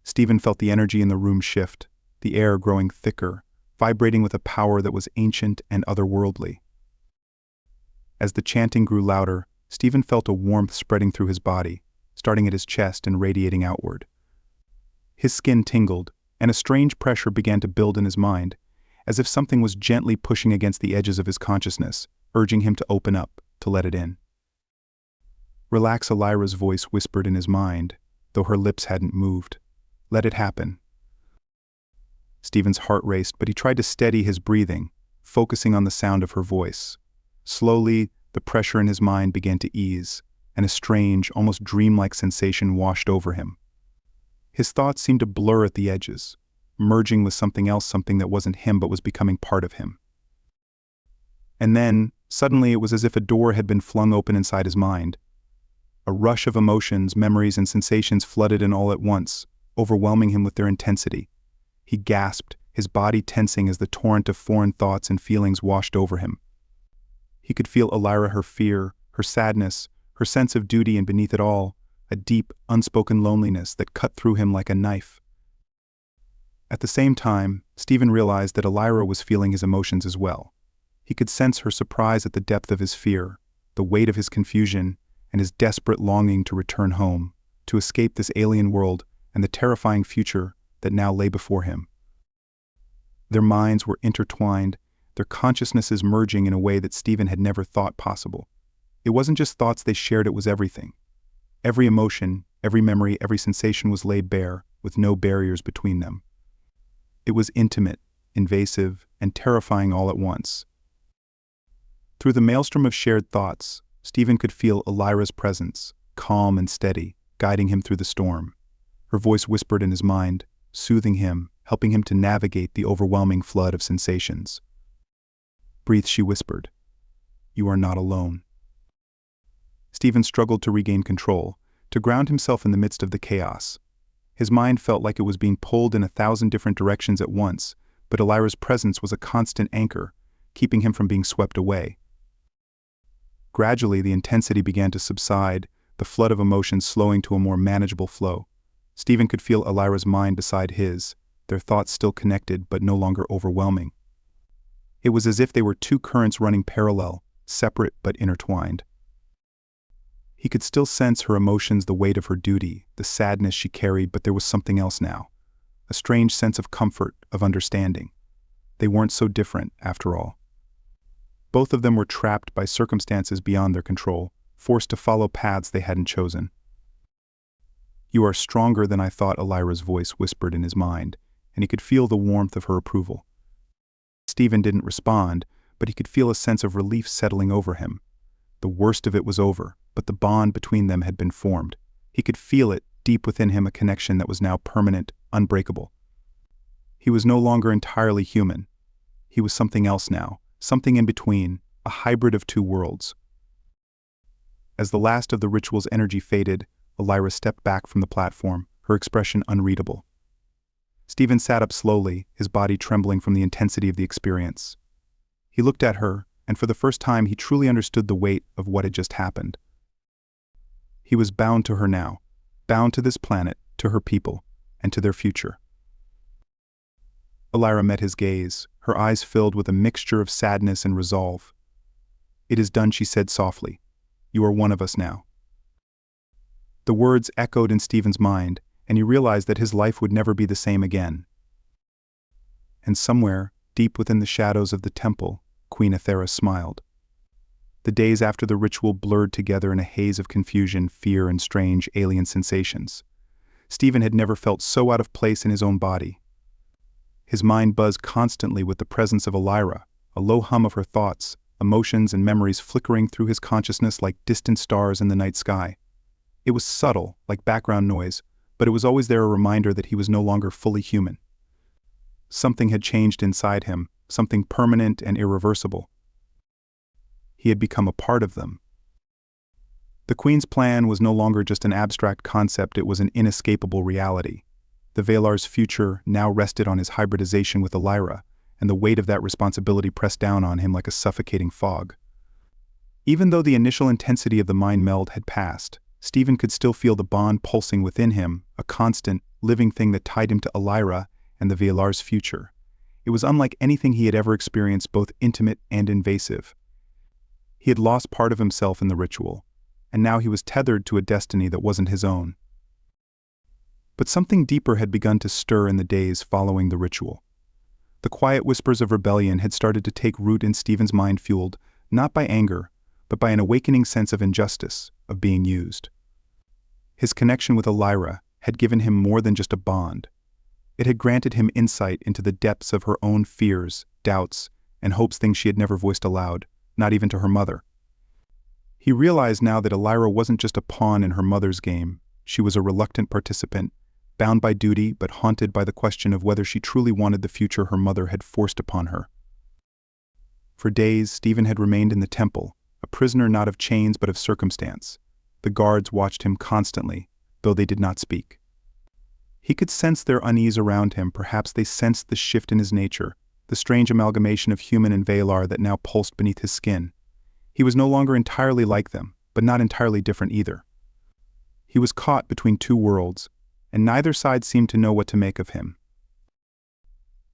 Stephen felt the energy in the room shift, the air growing thicker, vibrating with a power that was ancient and otherworldly. As the chanting grew louder, Stephen felt a warmth spreading through his body, starting at his chest and radiating outward. His skin tingled, and a strange pressure began to build in his mind, as if something was gently pushing against the edges of his consciousness, urging him to open up, to let it in. "Relax," Elira's voice whispered in his mind, though her lips hadn't moved. "Let it happen." Stephen's heart raced, but he tried to steady his breathing, focusing on the sound of her voice. Slowly, the pressure in his mind began to ease, and a strange, almost dreamlike sensation washed over him. His thoughts seemed to blur at the edges, merging with something else, something that wasn't him but was becoming part of him. And then, suddenly, it was as if a door had been flung open inside his mind. A rush of emotions, memories, and sensations flooded in all at once, overwhelming him with their intensity. He gasped, his body tensing as the torrent of foreign thoughts and feelings washed over him. He could feel Elira, her fear, her sadness, her sense of duty, and beneath it all, a deep, unspoken loneliness that cut through him like a knife. At the same time, Stephen realized that Elira was feeling his emotions as well. He could sense her surprise at the depth of his fear, the weight of his confusion, and his desperate longing to return home, to escape this alien world and the terrifying future that now lay before him. Their minds were intertwined, their consciousnesses merging in a way that Stephen had never thought possible. It wasn't just thoughts they shared, it was everything. Every emotion, every memory, every sensation was laid bare, with no barriers between them. It was intimate, invasive, and terrifying all at once. Through the maelstrom of shared thoughts, Stephen could feel Elira's presence, calm and steady, guiding him through the storm. Her voice whispered in his mind, soothing him, helping him to navigate the overwhelming flood of sensations. "Breathe," she whispered. "You are not alone." Stephen struggled to regain control, to ground himself in the midst of the chaos. His mind felt like it was being pulled in 1,000 different directions at once, but Elira's presence was a constant anchor, keeping him from being swept away. Gradually, the intensity began to subside, the flood of emotions slowing to a more manageable flow. Stephen could feel Elira's mind beside his, their thoughts still connected but no longer overwhelming. It was as if they were two currents running parallel, separate but intertwined. He could still sense her emotions, the weight of her duty, the sadness she carried, but there was something else now. A strange sense of comfort, of understanding. They weren't so different, after all. Both of them were trapped by circumstances beyond their control, forced to follow paths they hadn't chosen. "You are stronger than I thought," Elira's voice whispered in his mind, and he could feel the warmth of her approval. Stephen didn't respond, but he could feel a sense of relief settling over him. The worst of it was over, but the bond between them had been formed. He could feel it, deep within him, a connection that was now permanent, unbreakable. He was no longer entirely human. He was something else now, something in between, a hybrid of two worlds. As the last of the ritual's energy faded, Elira stepped back from the platform, her expression unreadable. Stephen sat up slowly, his body trembling from the intensity of the experience. He looked at her, and for the first time he truly understood the weight of what had just happened. He was bound to her now, bound to this planet, to her people, and to their future. Elira met his gaze, her eyes filled with a mixture of sadness and resolve. "It is done," she said softly. "You are one of us now." The words echoed in Stephen's mind, and he realized that his life would never be the same again. And somewhere, deep within the shadows of the temple, Queen Ethera smiled. The days after the ritual blurred together in a haze of confusion, fear, and strange alien sensations. Stephen had never felt so out of place in his own body. His mind buzzed constantly with the presence of Elira, a low hum of her thoughts, emotions, and memories flickering through his consciousness like distant stars in the night sky. It was subtle, like background noise, but it was always there, a reminder that he was no longer fully human. Something had changed inside him, something permanent and irreversible. He had become a part of them. The Queen's plan was no longer just an abstract concept, it was an inescapable reality. The Valar's future now rested on his hybridization with Elira, and the weight of that responsibility pressed down on him like a suffocating fog. Even though the initial intensity of the mind meld had passed, Stephen could still feel the bond pulsing within him, a constant, living thing that tied him to Elira and the Valar's future. It was unlike anything he had ever experienced, both intimate and invasive. He had lost part of himself in the ritual, and now he was tethered to a destiny that wasn't his own. But something deeper had begun to stir in the days following the ritual. The quiet whispers of rebellion had started to take root in Stephen's mind, fueled not by anger, but by an awakening sense of injustice, of being used. His connection with Elira had given him more than just a bond. It had granted him insight into the depths of her own fears, doubts, and hopes, things she had never voiced aloud, not even to her mother. He realized now that Elira wasn't just a pawn in her mother's game. She was a reluctant participant, bound by duty but haunted by the question of whether she truly wanted the future her mother had forced upon her. For days, Stephen had remained in the temple, a prisoner not of chains but of circumstance. The guards watched him constantly, though they did not speak. He could sense their unease around him. Perhaps they sensed the shift in his nature, the strange amalgamation of human and Valar that now pulsed beneath his skin. He was no longer entirely like them, but not entirely different either. He was caught between two worlds, and neither side seemed to know what to make of him.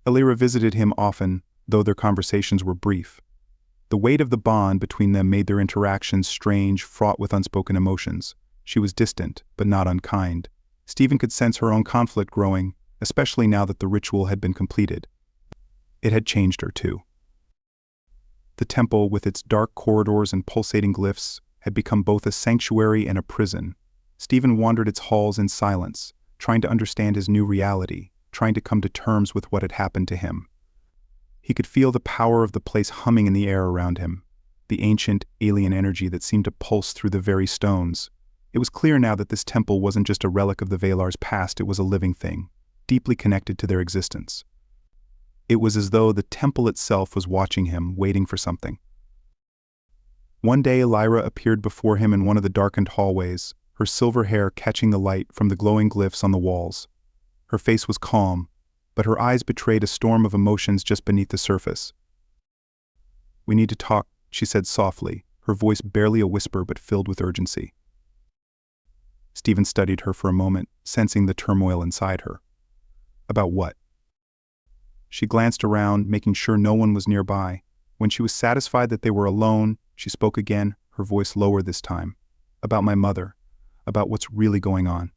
Elira visited him often, though their conversations were brief. The weight of the bond between them made their interactions strange, fraught with unspoken emotions. She was distant, but not unkind. Stephen could sense her own conflict growing, especially now that the ritual had been completed. It had changed her too. The temple, with its dark corridors and pulsating glyphs, had become both a sanctuary and a prison. Stephen wandered its halls in silence, trying to understand his new reality, trying to come to terms with what had happened to him. He could feel the power of the place humming in the air around him, the ancient, alien energy that seemed to pulse through the very stones. It was clear now that this temple wasn't just a relic of the Valar's past, it was a living thing, deeply connected to their existence. It was as though the temple itself was watching him, waiting for something. One day Elira appeared before him in one of the darkened hallways, her silver hair catching the light from the glowing glyphs on the walls. Her face was calm, but her eyes betrayed a storm of emotions just beneath the surface. "We need to talk," she said softly, her voice barely a whisper but filled with urgency. Stephen studied her for a moment, sensing the turmoil inside her. About what? She glanced around, making sure no one was nearby. When she was satisfied that they were alone, she spoke again, her voice lower this time. "About my mother. About what's really going on."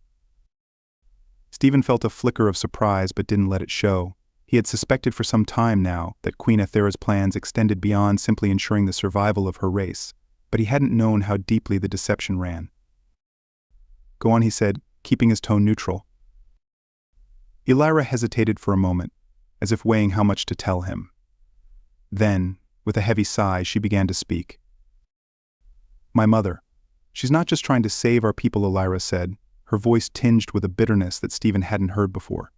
Stephen felt a flicker of surprise but didn't let it show. He had suspected for some time now that Queen Ethera's plans extended beyond simply ensuring the survival of her race, but he hadn't known how deeply the deception ran. "Go on," he said, keeping his tone neutral. Elira hesitated for a moment, as if weighing how much to tell him. Then, with a heavy sigh, she began to speak. "My mother. She's not just trying to save our people," Elira said, her voice tinged with a bitterness that Stephen hadn't heard before.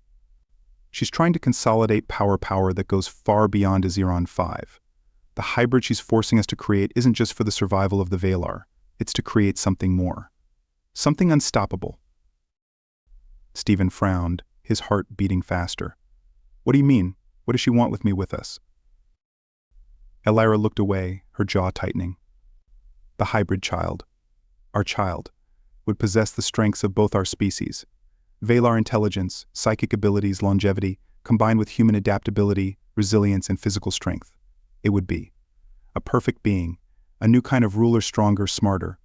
"She's trying to consolidate power that goes far beyond Azeron 5. The hybrid she's forcing us to create isn't just for the survival of the Valar, it's to create something more. Something unstoppable." Stephen frowned, his heart beating faster. "What do you mean? What does she want with me with us?" Elira looked away, her jaw tightening. "The hybrid child. Our child. Would possess the strengths of both our species. Valar intelligence, psychic abilities, longevity, combined with human adaptability, resilience, and physical strength. It would be a perfect being, a new kind of ruler, stronger, smarter,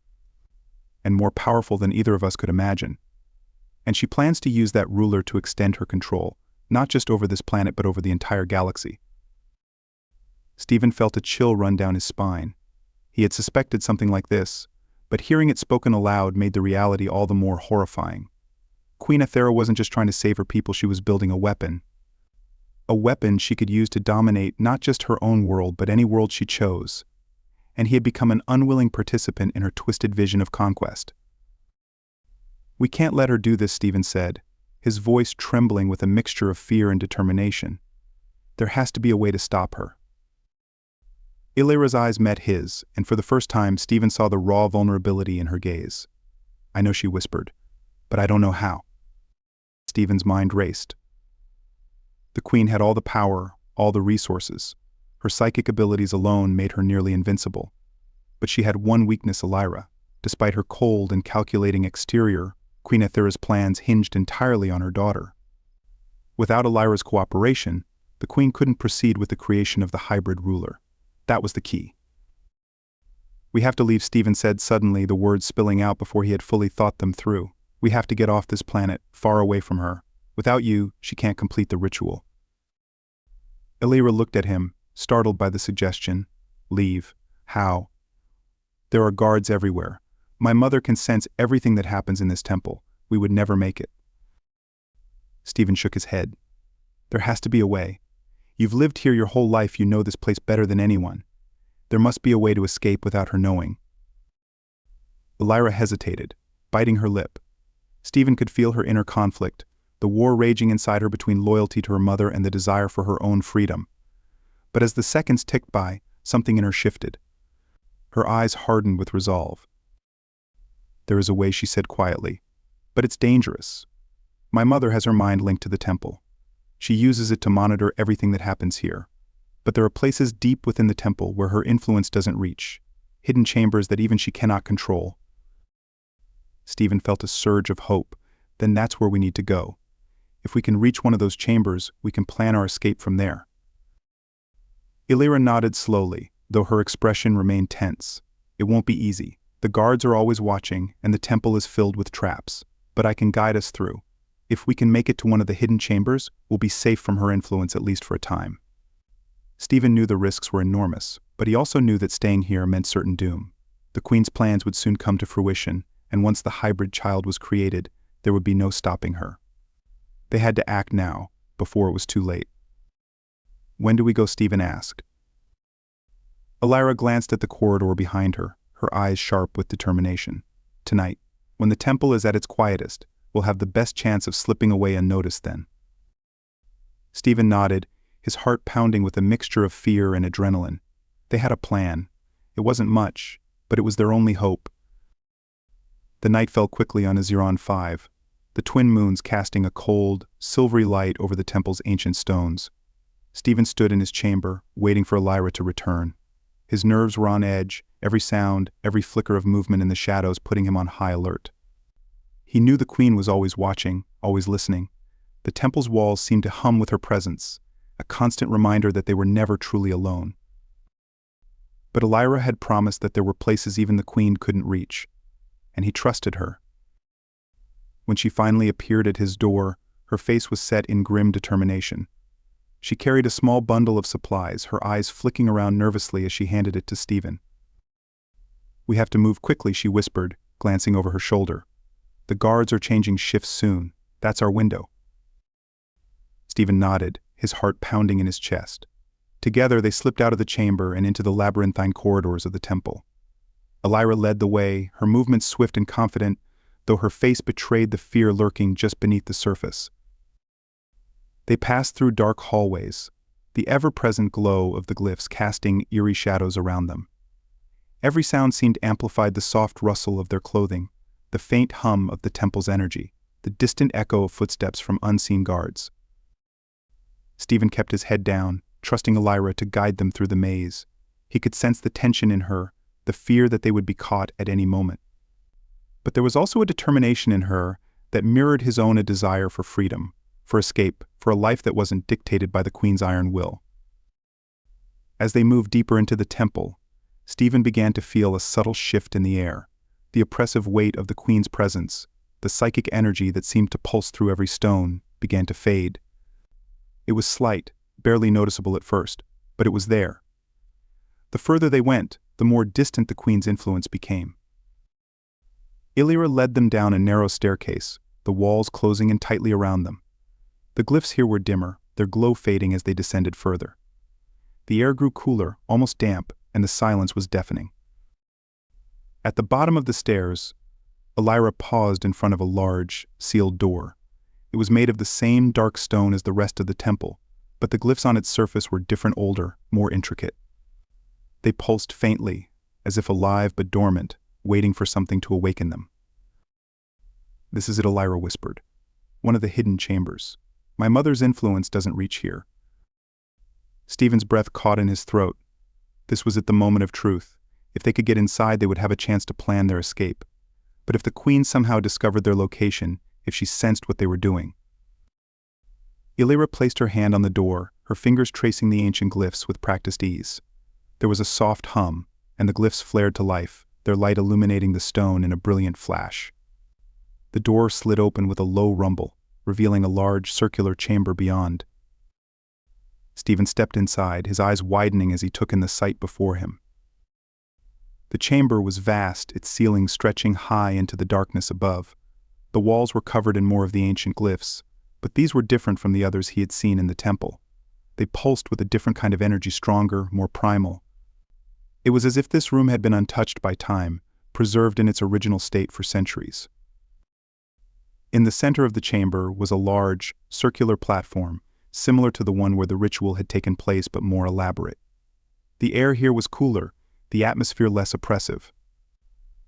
and more powerful than either of us could imagine." And she plans to use that ruler to extend her control, not just over this planet but over the entire galaxy. Stephen felt a chill run down his spine. He had suspected something like this, but hearing it spoken aloud made the reality all the more horrifying. Queen Ethera wasn't just trying to save her people, she was building a weapon. A weapon she could use to dominate not just her own world but any world she chose. And he had become an unwilling participant in her twisted vision of conquest. "We can't let her do this," Stephen said, his voice trembling with a mixture of fear and determination. "There has to be a way to stop her." Illyra's eyes met his, and for the first time Stephen saw the raw vulnerability in her gaze. "I know," she whispered, "but I don't know how." Stephen's mind raced. The Queen had all the power, all the resources. Her psychic abilities alone made her nearly invincible. But she had one weakness: Illyra. Despite her cold and calculating exterior, Queen Ethera's plans hinged entirely on her daughter. Without Illyra's cooperation, the Queen couldn't proceed with the creation of the hybrid ruler. That was the key. "We have to leave," Stephen said suddenly, the words spilling out before he had fully thought them through. "We have to get off this planet, far away from her. Without you, she can't complete the ritual." Illyra looked at him, startled by the suggestion. "Leave? How?" "There are guards everywhere. My mother can sense everything that happens in this temple. We would never make it." Stephen shook his head. "There has to be a way. You've lived here your whole life, you know this place better than anyone. There must be a way to escape without her knowing." Illyra hesitated, biting her lip. Stephen could feel her inner conflict, the war raging inside her between loyalty to her mother and the desire for her own freedom. But as the seconds ticked by, something in her shifted. Her eyes hardened with resolve. "There is a way," she said quietly, "but it's dangerous. My mother has her mind linked to the temple. She uses it to monitor everything that happens here. But there are places deep within the temple where her influence doesn't reach, hidden chambers that even she cannot control." Stephen felt a surge of hope. Then that's where we need to go. If we can reach one of those chambers, we can plan our escape from there. Illyra nodded slowly, though her expression remained tense. "It won't be easy. The guards are always watching, and the temple is filled with traps. But I can guide us through. If we can make it to one of the hidden chambers, we'll be safe from her influence at least for a time." Stephen knew the risks were enormous, but he also knew that staying here meant certain doom. The Queen's plans would soon come to fruition, and once the hybrid child was created, there would be no stopping her. They had to act now, before it was too late. "When do we go?" Stephen asked. Illyra glanced at the corridor behind her, her eyes sharp with determination. "Tonight, when the temple is at its quietest, we'll have the best chance of slipping away unnoticed then." Stephen nodded, his heart pounding with a mixture of fear and adrenaline. They had a plan. It wasn't much, but it was their only hope. The night fell quickly on Azeron 5, the twin moons casting a cold, silvery light over the temple's ancient stones. Stephen stood in his chamber, waiting for Illyra to return. His nerves were on edge, every sound, every flicker of movement in the shadows putting him on high alert. He knew the Queen was always watching, always listening. The temple's walls seemed to hum with her presence, a constant reminder that they were never truly alone. But Illyra had promised that there were places even the Queen couldn't reach, and he trusted her. When she finally appeared at his door, her face was set in grim determination. She carried a small bundle of supplies, her eyes flicking around nervously as she handed it to Stephen. "We have to move quickly," she whispered, glancing over her shoulder. "The guards are changing shifts soon. That's our window." Stephen nodded, his heart pounding in his chest. Together they slipped out of the chamber and into the labyrinthine corridors of the temple. Illyra led the way, her movements swift and confident, though her face betrayed the fear lurking just beneath the surface. They passed through dark hallways, the ever-present glow of the glyphs casting eerie shadows around them. Every sound seemed amplified: the soft rustle of their clothing, the faint hum of the temple's energy, the distant echo of footsteps from unseen guards. Stephen kept his head down, trusting Illyra to guide them through the maze. He could sense the tension in her, the fear that they would be caught at any moment. But there was also a determination in her that mirrored his own, a desire for freedom, for escape, for a life that wasn't dictated by the Queen's iron will. As they moved deeper into the temple, Stephen began to feel a subtle shift in the air, the oppressive weight of the Queen's presence, the psychic energy that seemed to pulse through every stone began to fade. It was slight, barely noticeable at first, but it was there. The further they went, the more distant the queen's influence became. Illyra led them down a narrow staircase, the walls closing in tightly around them. The glyphs here were dimmer, their glow fading as they descended further. The air grew cooler, almost damp, and the silence was deafening. At the bottom of the stairs, Illyra paused in front of a large, sealed door. It was made of the same dark stone as the rest of the temple, but the glyphs on its surface were different, older, more intricate. They pulsed faintly, as if alive but dormant, waiting for something to awaken them. "This is it," Illyra whispered. "One of the hidden chambers. My mother's influence doesn't reach here." Stephen's breath caught in his throat. This was at the moment of truth. If they could get inside, they would have a chance to plan their escape. But if the queen somehow discovered their location, if she sensed what they were doing. Illyra placed her hand on the door, her fingers tracing the ancient glyphs with practiced ease. There was a soft hum, and the glyphs flared to life, their light illuminating the stone in a brilliant flash. The door slid open with a low rumble, revealing a large circular chamber beyond. Stephen stepped inside, his eyes widening as he took in the sight before him. The chamber was vast, its ceiling stretching high into the darkness above. The walls were covered in more of the ancient glyphs, but these were different from the others he had seen in the temple. They pulsed with a different kind of energy, stronger, more primal. It was as if this room had been untouched by time, preserved in its original state for centuries. In the center of the chamber was a large, circular platform, similar to the one where the ritual had taken place but more elaborate. The air here was cooler, the atmosphere less oppressive.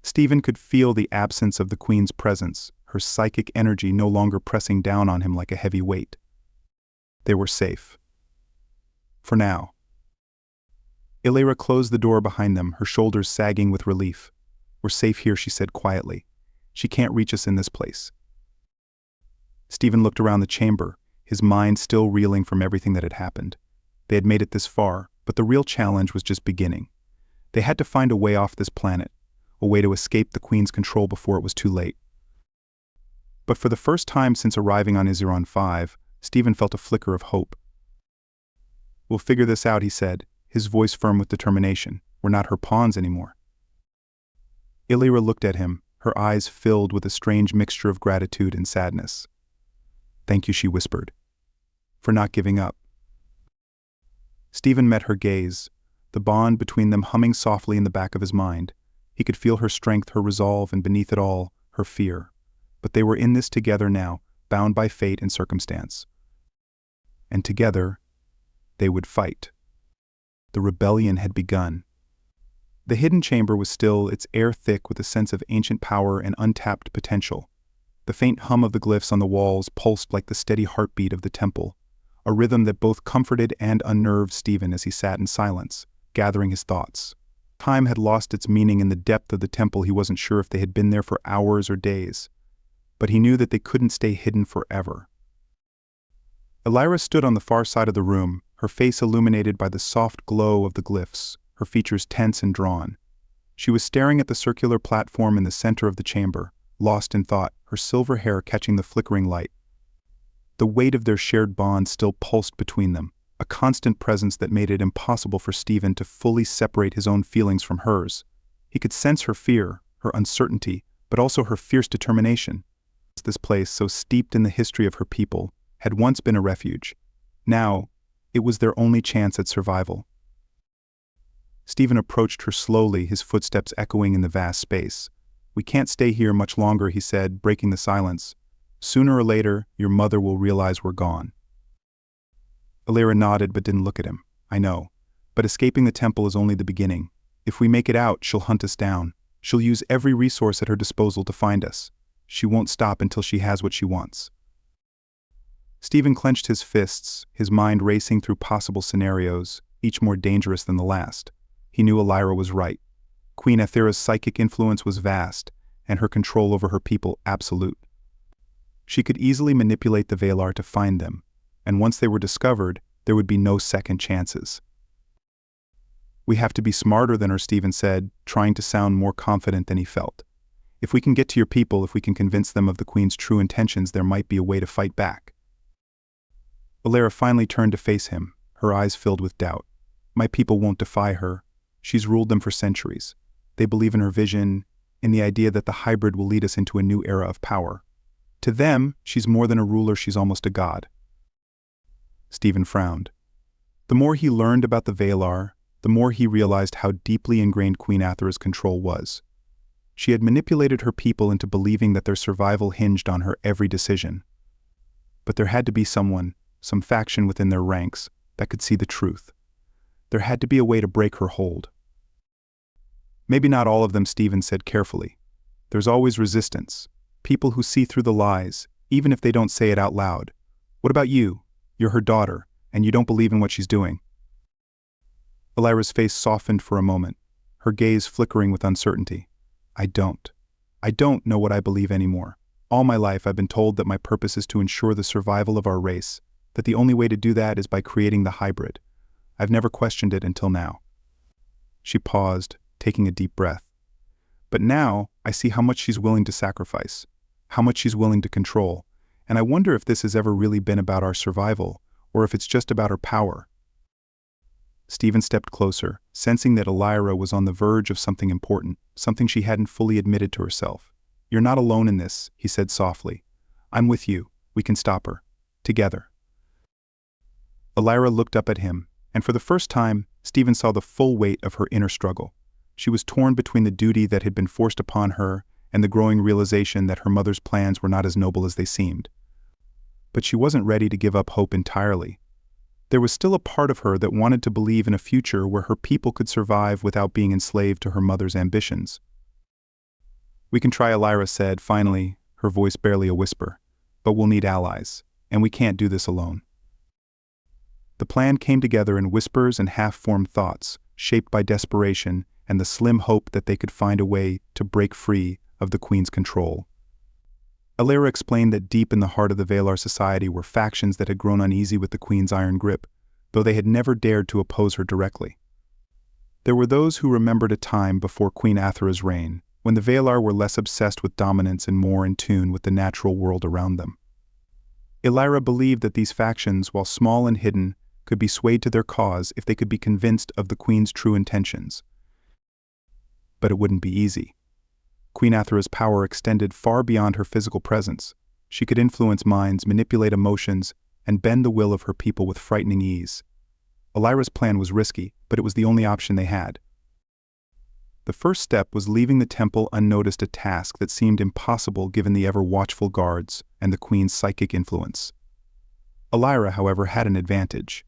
Stephen could feel the absence of the queen's presence, her psychic energy no longer pressing down on him like a heavy weight. They were safe. For now. Illyra closed the door behind them, her shoulders sagging with relief. "We're safe here," she said quietly. "She can't reach us in this place." Stephen looked around the chamber, his mind still reeling from everything that had happened. They had made it this far, but the real challenge was just beginning. They had to find a way off this planet, a way to escape the queen's control before it was too late. But for the first time since arriving on Iseron 5, Stephen felt a flicker of hope. "We'll figure this out," he said, his voice firm with determination. "We're not her pawns anymore." Illyra looked at him, her eyes filled with a strange mixture of gratitude and sadness. "Thank you," she whispered, "for not giving up." Stephen met her gaze, the bond between them humming softly in the back of his mind. He could feel her strength, her resolve, and beneath it all, her fear. But they were in this together now, bound by fate and circumstance. And together, they would fight. The rebellion had begun. The hidden chamber was still, its air thick with a sense of ancient power and untapped potential. The faint hum of the glyphs on the walls pulsed like the steady heartbeat of the temple, a rhythm that both comforted and unnerved Stephen as he sat in silence, gathering his thoughts. Time had lost its meaning in the depth of the temple. He wasn't sure if they had been there for hours or days, but he knew that they couldn't stay hidden forever. Illyra stood on the far side of the room, her face illuminated by the soft glow of the glyphs, her features tense and drawn. She was staring at the circular platform in the center of the chamber, lost in thought, her silver hair catching the flickering light. The weight of their shared bond still pulsed between them, a constant presence that made it impossible for Stephen to fully separate his own feelings from hers. He could sense her fear, her uncertainty, but also her fierce determination. This place, so steeped in the history of her people, had once been a refuge. Now, it was their only chance at survival. Stephen approached her slowly, his footsteps echoing in the vast space. "We can't stay here much longer," he said, breaking the silence. "Sooner or later, your mother will realize we're gone." Illyra nodded but didn't look at him. "I know, but escaping the temple is only the beginning. If we make it out, she'll hunt us down. She'll use every resource at her disposal to find us. She won't stop until she has what she wants." Stephen clenched his fists, his mind racing through possible scenarios, each more dangerous than the last. He knew Illyra was right. Queen Aethera's psychic influence was vast, and her control over her people absolute. She could easily manipulate the Valar to find them, and once they were discovered, there would be no second chances. "We have to be smarter than her," Stephen said, trying to sound more confident than he felt. If we can get to your people, if we can convince them of the Queen's true intentions, there might be a way to fight back." Alara finally turned to face him, her eyes filled with doubt. "My people won't defy her. She's ruled them for centuries. They believe in her vision, in the idea that the hybrid will lead us into a new era of power. To them, she's more than a ruler, she's almost a god." Stephen frowned. The more he learned about the Valar, the more he realized how deeply ingrained Queen Athera's control was. She had manipulated her people into believing that their survival hinged on her every decision. But there had to be someone, some faction within their ranks, that could see the truth. There had to be a way to break her hold. "Maybe not all of them," Stephen said carefully. "There's always resistance. People who see through the lies, even if they don't say it out loud. What about you? You're her daughter, and you don't believe in what she's doing." Alira's face softened for a moment, her gaze flickering with uncertainty. I don't know what I believe anymore. All my life I've been told that my purpose is to ensure the survival of our race, that the only way to do that is by creating the hybrid. I've never questioned it until now." She paused, taking a deep breath. "But now I see how much she's willing to sacrifice, how much she's willing to control, and I wonder if this has ever really been about our survival, or if it's just about her power." Stephen stepped closer, sensing that Alira was on the verge of something important, something she hadn't fully admitted to herself. "You're not alone in this," he said softly. "I'm with you. We can stop her. Together." Alira looked up at him, and for the first time, Stephen saw the full weight of her inner struggle. She was torn between the duty that had been forced upon her and the growing realization that her mother's plans were not as noble as they seemed. But she wasn't ready to give up hope entirely. There was still a part of her that wanted to believe in a future where her people could survive without being enslaved to her mother's ambitions. "We can try," Alira said, finally, her voice barely a whisper. "But we'll need allies, and we can't do this alone." The plan came together in whispers and half-formed thoughts, shaped by desperation and the slim hope that they could find a way to break free of the Queen's control. Alira explained that deep in the heart of the Valar society were factions that had grown uneasy with the Queen's iron grip, though they had never dared to oppose her directly. There were those who remembered a time before Queen Athera's reign, when the Valar were less obsessed with dominance and more in tune with the natural world around them. Alira believed that these factions, while small and hidden, could be swayed to their cause if they could be convinced of the Queen's true intentions. But it wouldn't be easy. Queen Athera's power extended far beyond her physical presence. She could influence minds, manipulate emotions, and bend the will of her people with frightening ease. Alira's plan was risky, but it was the only option they had. The first step was leaving the temple unnoticed, a task that seemed impossible given the ever-watchful guards and the Queen's psychic influence. Alira, however, had an advantage.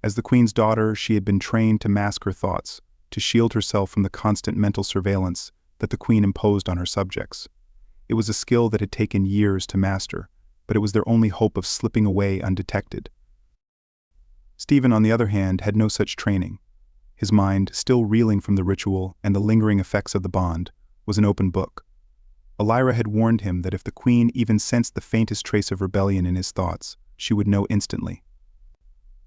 As the Queen's daughter, she had been trained to mask her thoughts, to shield herself from the constant mental surveillance that the Queen imposed on her subjects. It was a skill that had taken years to master, but it was their only hope of slipping away undetected. Stephen, on the other hand, had no such training. His mind, still reeling from the ritual and the lingering effects of the bond, was an open book. Alira had warned him that if the Queen even sensed the faintest trace of rebellion in his thoughts, she would know instantly.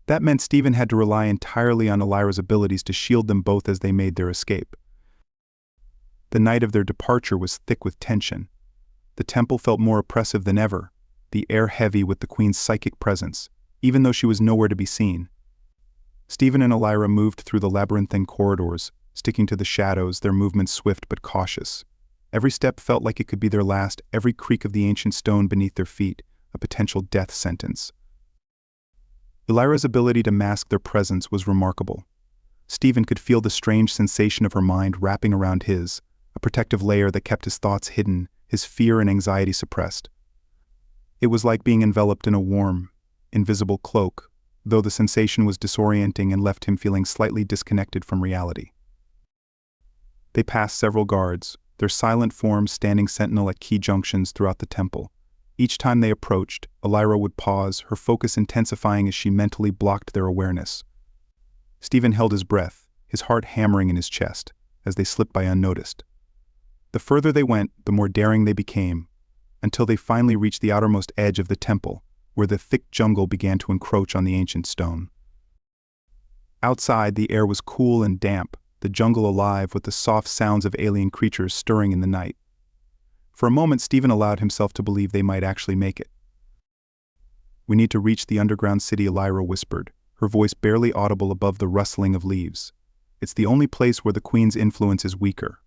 That meant Stephen had to rely entirely on Alira's abilities to shield them both as they made their escape. The night of their departure was thick with tension. The temple felt more oppressive than ever, the air heavy with the Queen's psychic presence, even though she was nowhere to be seen. Stephen and Alira moved through the labyrinthine corridors, sticking to the shadows, their movements swift but cautious. Every step felt like it could be their last, every creak of the ancient stone beneath their feet, a potential death sentence. Alira's ability to mask their presence was remarkable. Stephen could feel the strange sensation of her mind wrapping around his, a protective layer that kept his thoughts hidden, his fear and anxiety suppressed. It was like being enveloped in a warm, invisible cloak, though the sensation was disorienting and left him feeling slightly disconnected from reality. They passed several guards, their silent forms standing sentinel at key junctions throughout the temple. Each time they approached, Alira would pause, her focus intensifying as she mentally blocked their awareness. Stephen held his breath, his heart hammering in his chest, as they slipped by unnoticed. The further they went, the more daring they became, until they finally reached the outermost edge of the temple, where the thick jungle began to encroach on the ancient stone. Outside, the air was cool and damp, the jungle alive with the soft sounds of alien creatures stirring in the night. For a moment, Stephen allowed himself to believe they might actually make it. "We need to reach the underground city," Lyra whispered, her voice barely audible above the rustling of leaves. "It's the only place where the Queen's influence is weaker.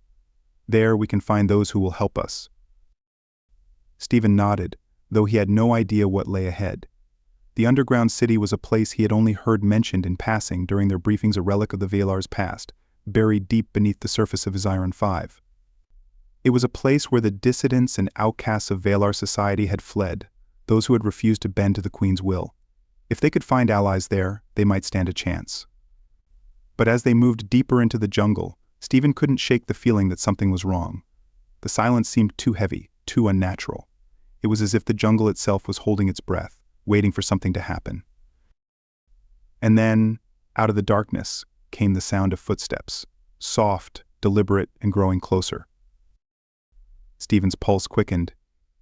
There we can find those who will help us." Stephen nodded, though he had no idea what lay ahead. The underground city was a place he had only heard mentioned in passing during their briefings, a relic of the Valar's past, buried deep beneath the surface of his Iron Five. It was a place where the dissidents and outcasts of Valar society had fled, those who had refused to bend to the Queen's will. If they could find allies there, they might stand a chance. But as they moved deeper into the jungle, Stephen couldn't shake the feeling that something was wrong. The silence seemed too heavy, too unnatural. It was as if the jungle itself was holding its breath, waiting for something to happen. And then, out of the darkness, came the sound of footsteps, soft, deliberate, and growing closer. Stephen's pulse quickened.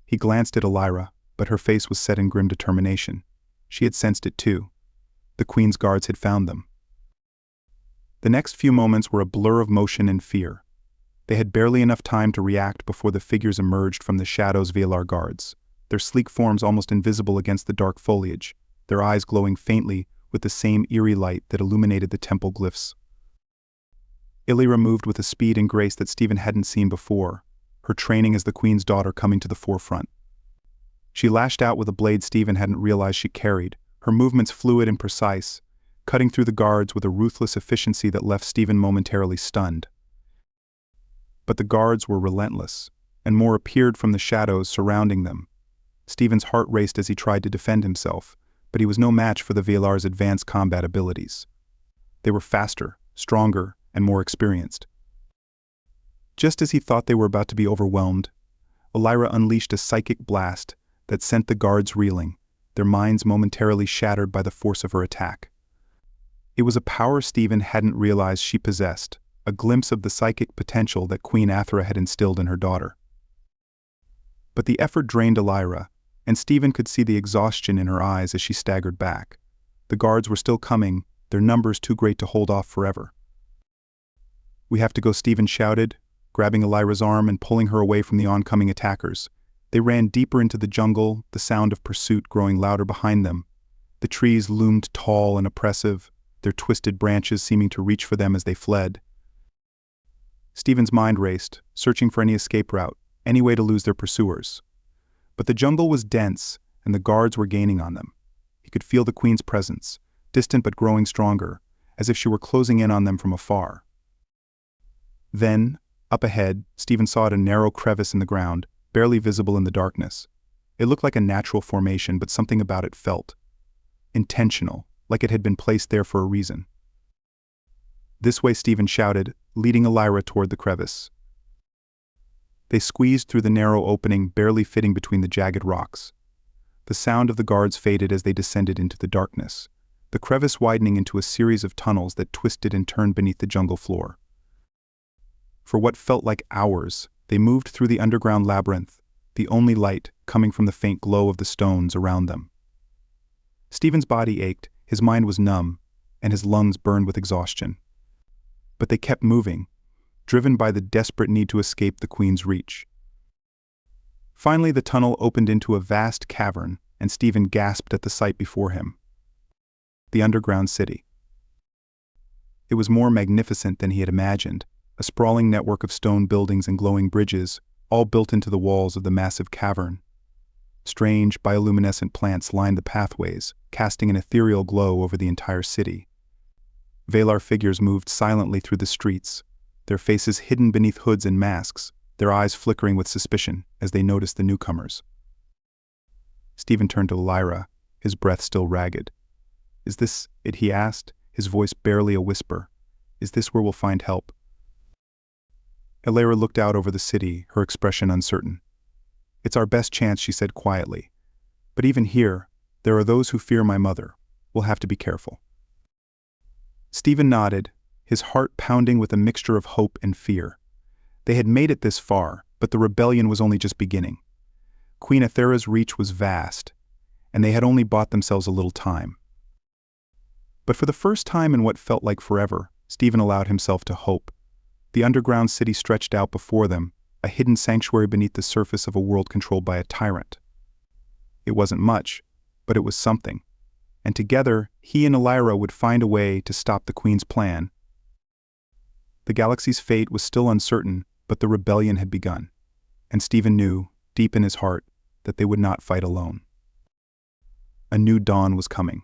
He glanced at Lyra, but her face was set in grim determination. She had sensed it too. The Queen's guards had found them. The next few moments were a blur of motion and fear. They had barely enough time to react before the figures emerged from the shadows. Valar guards, their sleek forms almost invisible against the dark foliage, their eyes glowing faintly with the same eerie light that illuminated the temple glyphs. Illyra moved with a speed and grace that Stephen hadn't seen before, her training as the Queen's daughter coming to the forefront. She lashed out with a blade Stephen hadn't realized she carried, her movements fluid and precise, cutting through the guards with a ruthless efficiency that left Stephen momentarily stunned. But the guards were relentless, and more appeared from the shadows surrounding them. Stephen's heart raced as he tried to defend himself, but he was no match for the Valar's advanced combat abilities. They were faster, stronger, and more experienced. Just as he thought they were about to be overwhelmed, Lyra unleashed a psychic blast that sent the guards reeling, their minds momentarily shattered by the force of her attack. It was a power Stephen hadn't realized she possessed, a glimpse of the psychic potential that Queen Athra had instilled in her daughter. But the effort drained Lyra, and Stephen could see the exhaustion in her eyes as she staggered back. The guards were still coming, their numbers too great to hold off forever. "We have to go," Stephen shouted, grabbing Lyra's arm and pulling her away from the oncoming attackers. They ran deeper into the jungle, the sound of pursuit growing louder behind them. The trees loomed tall and oppressive, their twisted branches seeming to reach for them as they fled. Stephen's mind raced, searching for any escape route, any way to lose their pursuers. But the jungle was dense, and the guards were gaining on them. He could feel the Queen's presence, distant but growing stronger, as if she were closing in on them from afar. Then, up ahead, Stephen saw a narrow crevice in the ground, barely visible in the darkness. It looked like a natural formation, but something about it felt intentional, like it had been placed there for a reason. "This way," Stephen shouted, leading Lyra toward the crevice. They squeezed through the narrow opening, barely fitting between the jagged rocks. The sound of the guards faded as they descended into the darkness, the crevice widening into a series of tunnels that twisted and turned beneath the jungle floor. For what felt like hours, they moved through the underground labyrinth, the only light coming from the faint glow of the stones around them. Stephen's body ached, his mind was numb, and his lungs burned with exhaustion. But they kept moving, driven by the desperate need to escape the Queen's reach. Finally, the tunnel opened into a vast cavern, and Stephen gasped at the sight before him. The underground city. It was more magnificent than he had imagined, a sprawling network of stone buildings and glowing bridges, all built into the walls of the massive cavern. Strange, bioluminescent plants lined the pathways, casting an ethereal glow over the entire city. Valar figures moved silently through the streets, their faces hidden beneath hoods and masks, their eyes flickering with suspicion as they noticed the newcomers. Stephen turned to Lyra, his breath still ragged. "Is this it?" he asked, his voice barely a whisper. "Is this where we'll find help?" Lyra looked out over the city, her expression uncertain. "It's our best chance," she said quietly. "But even here, there are those who fear my mother. We'll have to be careful." Stephen nodded, his heart pounding with a mixture of hope and fear. They had made it this far, but the rebellion was only just beginning. Queen Athera's reach was vast, and they had only bought themselves a little time. But for the first time in what felt like forever, Stephen allowed himself to hope. The underground city stretched out before them, a hidden sanctuary beneath the surface of a world controlled by a tyrant. It wasn't much, but it was something, and together he and Elira would find a way to stop the Queen's plan. The galaxy's fate was still uncertain, but the rebellion had begun, and Stephen knew, deep in his heart, that they would not fight alone. A new dawn was coming.